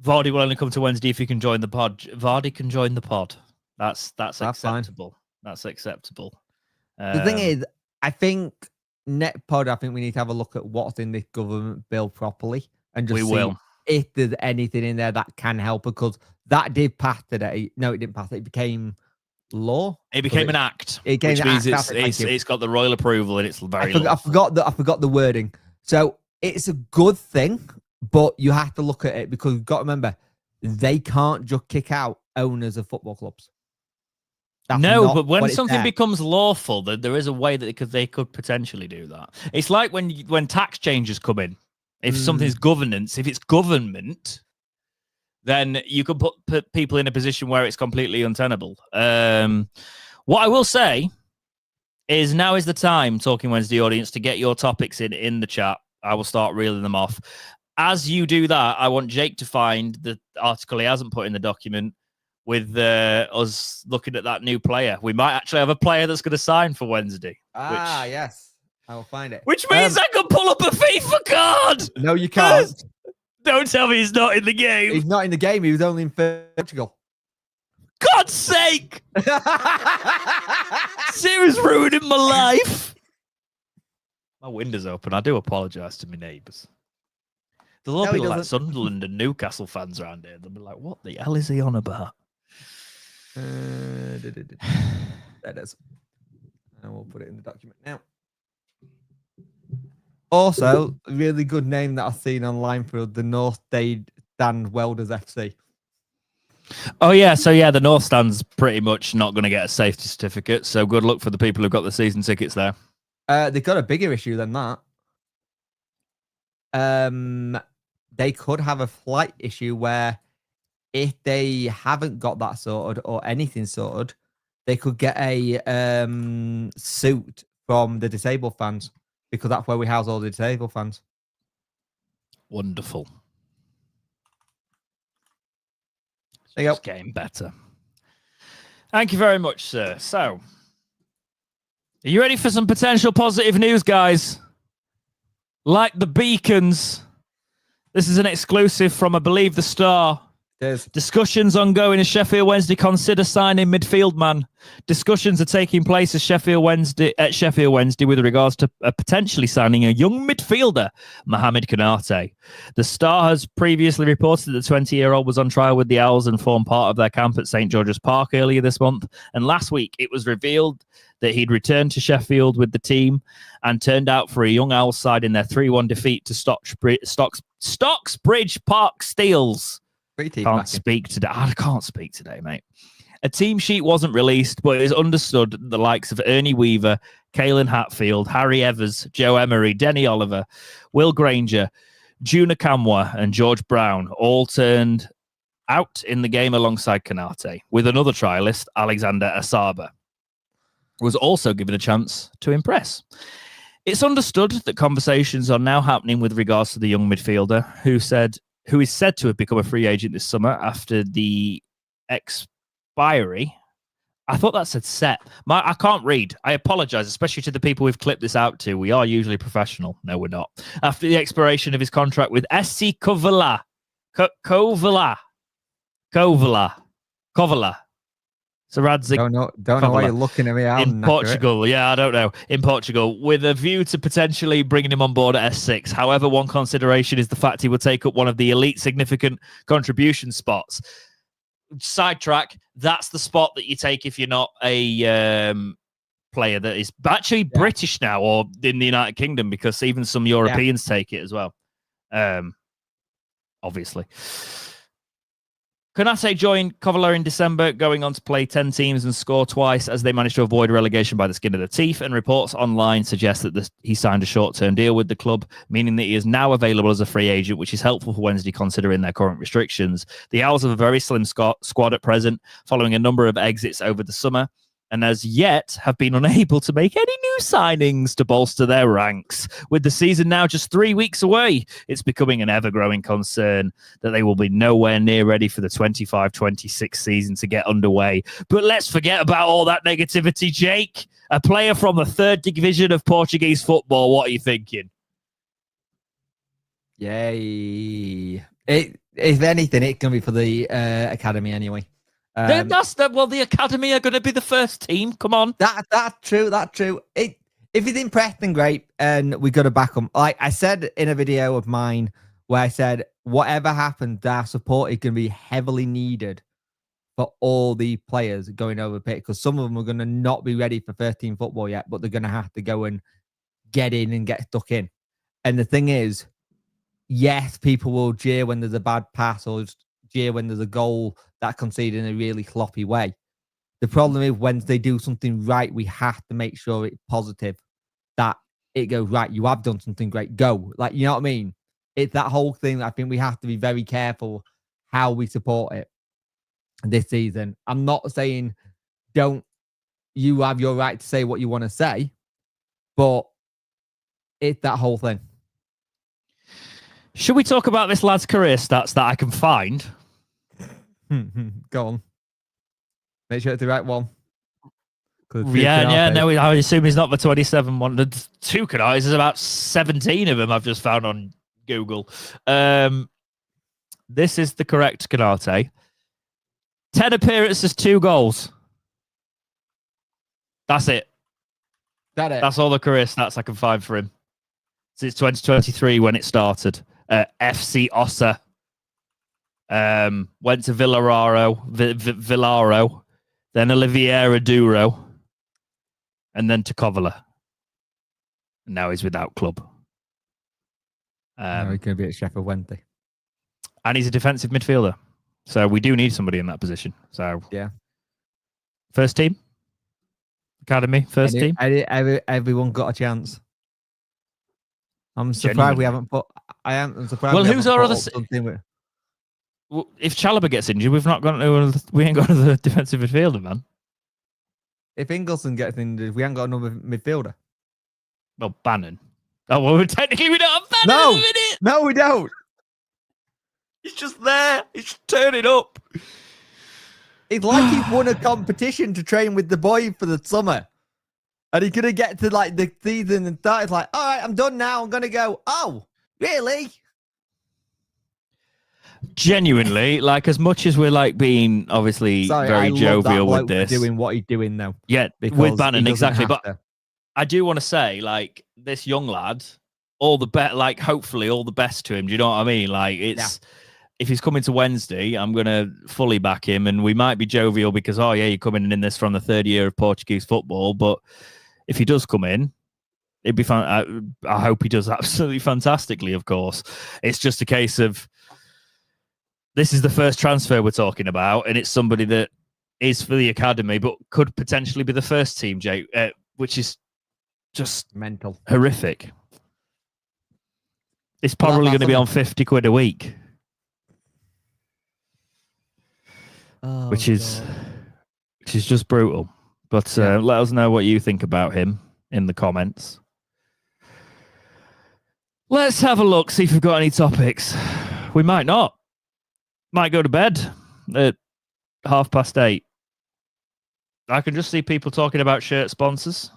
A: Vardy will only come to Wednesday if he can join the pod. Vardy can join the pod. That's acceptable. Fine. That's acceptable.
B: The thing is, I think net pod. I think we need to have a look at what's in this government bill properly and just see if there's anything in there that can help. Because that did pass today. No, it didn't pass. It became law.
A: It became an act, which means it's got the royal approval and it's very.
B: I forgot the wording. So it's a good thing. But you have to look at it because you've got to remember, they can't just kick out owners of football clubs.
A: No, but when something becomes lawful, there is a way that they could potentially do that. It's like when tax changes come in. If something's governance, if it's government, then you can put people in a position where it's completely untenable. What I will say is now is the time, Talking Wednesday audience, to get your topics in the chat. I will start reeling them off. As you do that, I want Jake to find the article he hasn't put in the document with us looking at that new player. We might actually have a player that's going to sign for Wednesday.
B: Yes. I will find it.
A: Which means I can pull up a FIFA card.
B: No, you can't.
A: Don't tell me he's not in the game.
B: He's not in the game. He was only in Portugal.
A: God's sake! Sarah's ruining my life. My window's open. I do apologise to my neighbours. There'll all be like Sunderland and Newcastle fans around here. They'll be like, what the hell is he on about?
B: There it is. And we'll put it in the document now. Also, a really good name that I've seen online for the North Stand Welders FC.
A: Oh, yeah. So, yeah, the North Stand's pretty much not going to get a safety certificate. So good luck for the people who've got the season tickets there.
B: They've got a bigger issue than that. They could have a flight issue where if they haven't got that sorted or anything sorted, they could get a suit from the disabled fans, because that's where we house all the disabled fans.
A: Wonderful.
B: There you go.
A: It's getting better. Thank you very much, sir. So, are you ready for some potential positive news, guys? Like the beacons. This is an exclusive from, I believe, The Star.
B: There's
A: Discussions ongoing as Sheffield Wednesday consider signing midfield man. Discussions are taking place at Sheffield Wednesday with regards to potentially signing a young midfielder, Mohamed Konate. The Star has previously reported that the 20-year-old was on trial with the Owls and formed part of their camp at St George's Park earlier this month. And last week, it was revealed that he'd returned to Sheffield with the team and turned out for a young Owls side in their 3-1 defeat to Stocksbridge Park Steels. I can't speak today, mate. A team sheet wasn't released, but it is understood that the likes of Ernie Weaver, Caelan Hatfield, Harry Evers, Joe Emery, Denny Oliver, Will Granger, Juna Kamwa, and George Brown all turned out in the game alongside Konate, with another trialist, Alexander Asaba, was also given a chance to impress. It's understood that conversations are now happening with regards to the young midfielder who is said to have become a free agent this summer after the expiry. I thought that said set. I can't read. I apologize, especially to the people we've clipped this out to. We are usually professional. No, we're not. After the expiration of his contract with SC Kovala. Saradzik.
B: Don't know why you're looking at me.
A: In Portugal, yeah, I don't know. In Portugal, with a view to potentially bringing him on board at S6. However, one consideration is the fact he will take up one of the elite significant contribution spots. Sidetrack, that's the spot that you take if you're not a player that is actually British now or in the United Kingdom, because even some Europeans take it as well. Obviously. Konate joined Kovala in December, going on to play 10 teams and score twice as they managed to avoid relegation by the skin of their teeth, and reports online suggest that he signed a short-term deal with the club, meaning that he is now available as a free agent, which is helpful for Wednesday considering their current restrictions. The Owls have a very slim squad at present, following a number of exits over the summer, and as yet have been unable to make any new signings to bolster their ranks. With the season now just 3 weeks away, it's becoming an ever-growing concern that they will be nowhere near ready for the 25-26 season to get underway. But let's forget about all that negativity, Jake. A player from the third division of Portuguese football, what are you thinking?
B: Yay. If anything, it's going to be for the academy anyway.
A: The academy are going to be the first team. Come on.
B: That's true. If it's impressed, then great. And we got to back them. Like I said in a video of mine where I said, whatever happens, our support is going to be heavily needed for all the players going over pitch, because some of them are going to not be ready for 13 football yet, but they're going to have to go and get in and get stuck in. And the thing is, yes, people will jeer when there's a bad pass or jeer when there's a goal that conceded in a really sloppy way. The problem is when they do something right, we have to make sure it's positive, that it goes right. You have done something great. Go. Like, you know what I mean? It's that whole thing. I think we have to be very careful how we support it this season. I'm not saying you have your right to say what you want to say, but it's that whole thing.
A: Should we talk about this lad's career stats that I can find?
B: Go on. Make sure it's the right one.
A: No, I assume he's not the 27 one. The two Kanaris, there's about 17 of them I've just found on Google. This is the correct Canate. 10 appearances, 2 goals. That's it. That's all the career stats I can find for him. Since 2023 when it started. FC Ossa. Went to Villaro. Then Oliveira Douro. And then to Covola. And now he's without club.
B: Now he's going to be at Sheffield Wednesday.
A: And he's a defensive midfielder. So we do need somebody in that position. So
B: yeah.
A: First team? Academy, first team?
B: Everyone got a chance. I'm surprised
A: Genuinely.
B: we haven't put... I'm surprised
A: well, who's our other... Well, if Chalobah gets injured, we ain't got another defensive midfielder, man.
B: If Ingleson gets injured, we ain't got another midfielder.
A: Well, Bannon. Oh, well, technically we don't have Bannon at the minute.
B: No, we don't.
A: He's just there. He's just turning up.
B: It's like he won a competition to train with the boy for the summer. And he's going to get to like the season and start. It's like, all right, I'm done now. I'm going to go, oh, really?
A: Genuinely, like as much as we're like being obviously very jovial with this.
B: Doing what he's doing now.
A: Yeah, with Bannon, exactly. But I do want to say, like, this young lad, all the best, like, hopefully all the best to him. Do you know what I mean? Like, it's... Yeah. If he's coming to Wednesday, I'm going to fully back him. And we might be jovial because, oh, yeah, you're coming in this from the third year of Portuguese football. But if he does come in, it'd be fun. I hope he does absolutely fantastically, of course. It's just a case of this is the first transfer we're talking about. And it's somebody that is for the academy, but could potentially be the first team, Jake, which is just
B: mental,
A: horrific. It's probably going to be on 50 quid a week. Which is just brutal. But let us know what you think about him in the comments. Let's have a look, see if we've got any topics. We might not. Might go to bed at 8:30. I can just see people talking about shirt sponsors.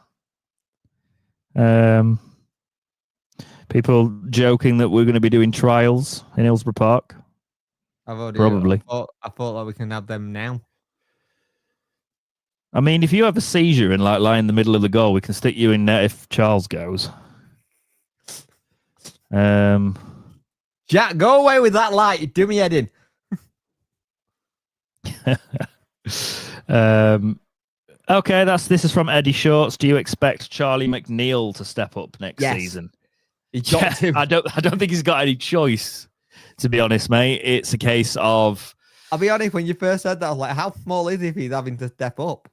A: People joking that we're going to be doing trials in Hillsborough Park. Probably.
B: I thought that we can have them now.
A: I mean, if you have a seizure and like lie in the middle of the goal, we can stick you in net if Charles goes.
B: Jack, go away with that light. Do me head in.
A: Okay, this is from Eddie Shorts. Do you expect Charlie McNeil to step up next season?
B: He got to.
A: I don't think he's got any choice. To be honest, mate, it's a case of...
B: I'll be honest, when you first said that, I was like, how small is he if he's having to step up?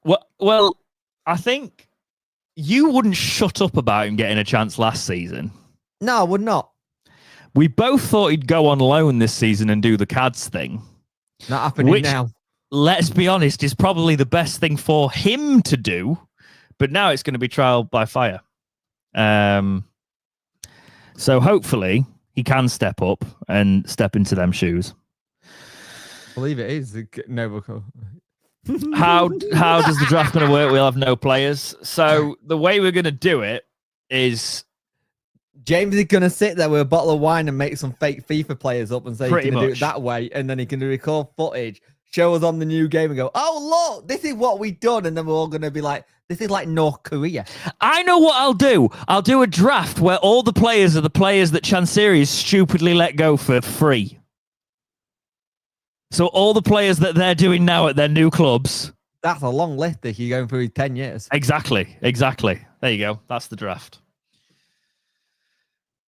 A: Well, I think you wouldn't shut up about him getting a chance last season.
B: No, I would not.
A: We both thought he'd go on loan this season and do the CADS thing.
B: Not happening now.
A: Let's be honest, is probably the best thing for him to do. But now it's going to be trial by fire. So hopefully... he can step up and step into them shoes.
B: I believe it is.
A: How does the draft going to work? We'll have no players. So the way we're going to do it is...
B: James is going to sit there with a bottle of wine and make some fake FIFA players up and say he's going to do it that way. And then he can record footage, show us on the new game and go, oh, look, this is what we've done. And then we're all going to be like, this is like North Korea.
A: I know what I'll do. I'll do a draft where all the players are the players that Chansiri stupidly let go for free. So all the players that they're doing now at their new clubs.
B: That's a long list if you're going through 10 years.
A: Exactly. There you go. That's the draft.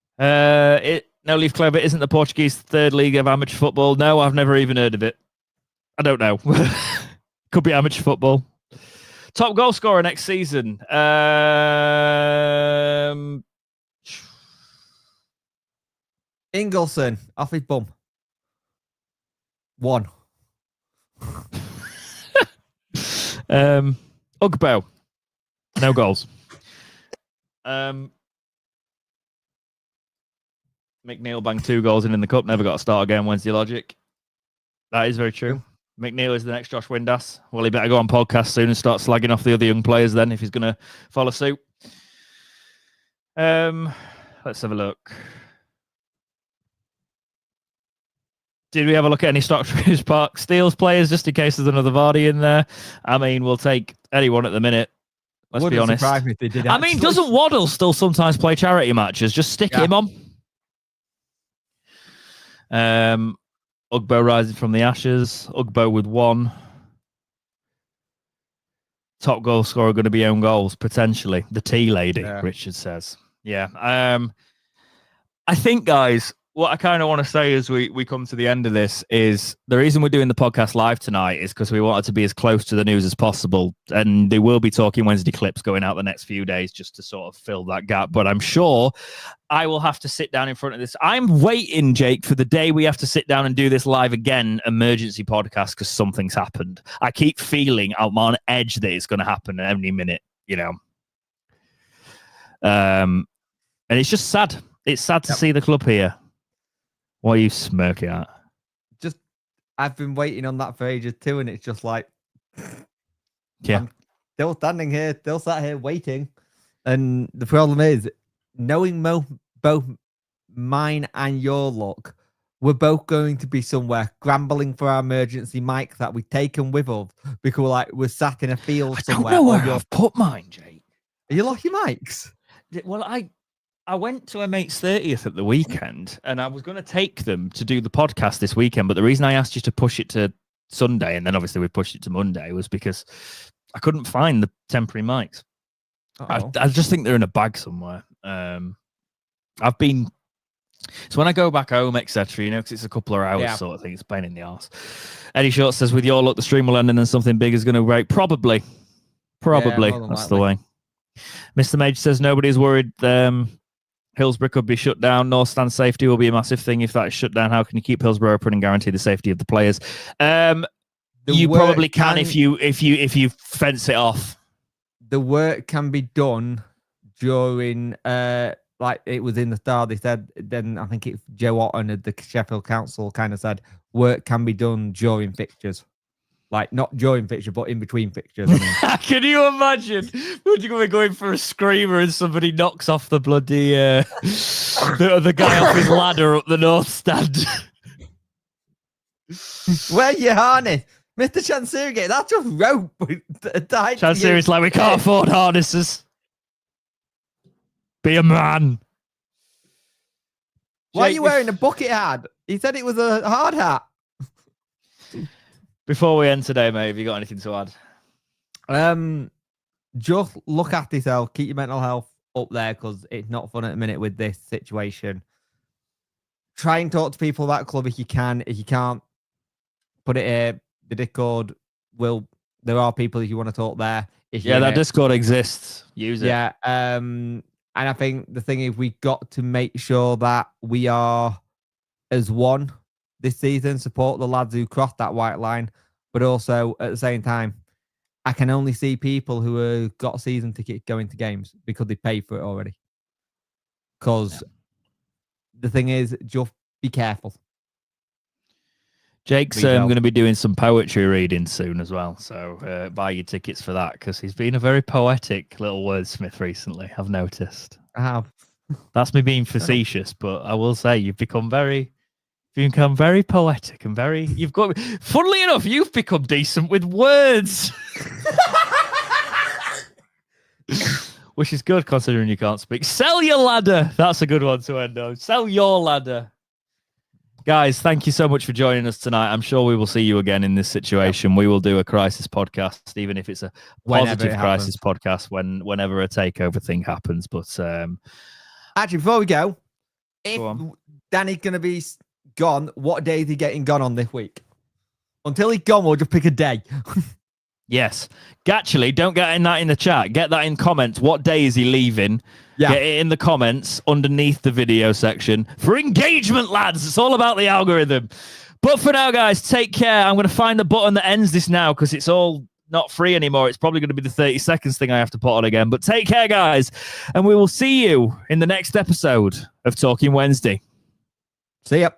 A: No, Leaf Clover isn't the Portuguese third league of amateur football. No, I've never even heard of it. I don't know. Could be amateur football. Top goal scorer next season.
B: Ingleson, off his bum. 1.
A: Ugbo. No goals. McNeil banged 2 goals in the cup. Never got a start again. Wednesday Logic. That is very true. McNeil is the next Josh Windass. Well, he better go on podcast soon and start slagging off the other young players then if he's going to follow suit. Let's have a look. Did we have a look at any Stockbridge Park Steels players just in case there's another Vardy in there? I mean, we'll take anyone at the minute. Let's be honest.
B: Surprise me if they did,
A: I mean, doesn't Waddle still sometimes play charity matches? Just stick him on. Ugbo rising from the ashes. Ugbo with 1. Top goal scorer going to be own goals, potentially. The tea lady, Richard says. Yeah. I think, guys, what I kind of want to say as we come to the end of this is the reason we're doing the podcast live tonight is because we wanted to be as close to the news as possible. And they will be Talking Wednesday clips going out the next few days just to sort of fill that gap. But I'm sure I will have to sit down in front of this. I'm waiting, Jake, for the day we have to sit down and do this live again, emergency podcast, because something's happened. I keep feeling I'm on edge that it's going to happen any minute, you know. And it's just sad. It's sad to see the club here. What are you smirking at?
B: Just, I've been waiting on that for ages too, and it's just like, I'm still standing here, still sat here waiting. And the problem is, knowing both mine and your luck, we're both going to be somewhere scrambling for our emergency mic that we've taken with us because we're sat in a field somewhere.
A: I don't know where I've put mine, Jake.
B: Are you lucky mics?
A: Well, I went to a mate's 30th at the weekend and I was going to take them to do the podcast this weekend. But the reason I asked you to push it to Sunday and then obviously we pushed it to Monday was because I couldn't find the temporary mics. I just think they're in a bag somewhere. I've been... So when I go back home, etc., you know, because it's a couple of hours sort of thing, it's a pain in the arse. Eddie Short says, with your luck, the stream will end and then something big is going to break. Probably. That's the way. Mr. Major says, nobody's worried. Hillsborough could be shut down. North Stand safety will be a massive thing if that is shut down. How can you keep Hillsborough open and guarantee the safety of the players? You probably can if you fence it off.
B: The work can be done during, like it was in the Star. They said, then I think it's Joe Otten at the Sheffield Council kind of said, work can be done during fixtures. Like, not during fixture, but in between fixtures. I mean.
A: Can you imagine? We're going for a screamer and somebody knocks off the bloody the guy off his ladder up the North Stand.
B: Where your harness? Mr. Chansiri, that's just rope.
A: Chansiri's like, we can't afford harnesses. Be a man.
B: Why are you wearing a bucket hat? He said it was a hard hat.
A: Before we end today, mate, have you got anything to
B: add? Just look after yourself. Keep your mental health up there because it's not fun at the minute with this situation. Try and talk to people about the club if you can. If you can't, put it here. The Discord there are people if you want to talk there.
A: That Discord exists. Use it.
B: Yeah. And I think the thing is we got to make sure that we are as one this season, support the lads who crossed that white line, but also at the same time, I can only see people who have got season tickets going to games because they paid for it already. Because the thing is, just be careful.
A: Jake's going to be doing some poetry reading soon as well, so buy your tickets for that because he's been a very poetic little wordsmith recently, I've noticed.
B: I have.
A: That's me being facetious, but I will say you've become very poetic and funnily enough, you've become decent with words. Which is good considering you can't speak. Sell your ladder. That's a good one to end on. Sell your ladder. Guys, thank you so much for joining us tonight. I'm sure we will see you again in this situation. Yep. We will do a crisis podcast, even if it's a positive crisis podcast whenever a takeover thing happens. But
B: actually, before we go, if Danny's going to be gone, what day is he getting gone on this week? Until he's gone, we'll just pick a day.
A: Yes. Actually, don't get in that in the chat. Get that in comments. What day is he leaving? Yeah. Get it in the comments underneath the video section for engagement, lads. It's all about the algorithm. But for now, guys, take care. I'm going to find the button that ends this now because it's all not free anymore. It's probably going to be the 30 seconds thing I have to put on again. But take care, guys. And we will see you in the next episode of Talking Wednesday.
B: See ya.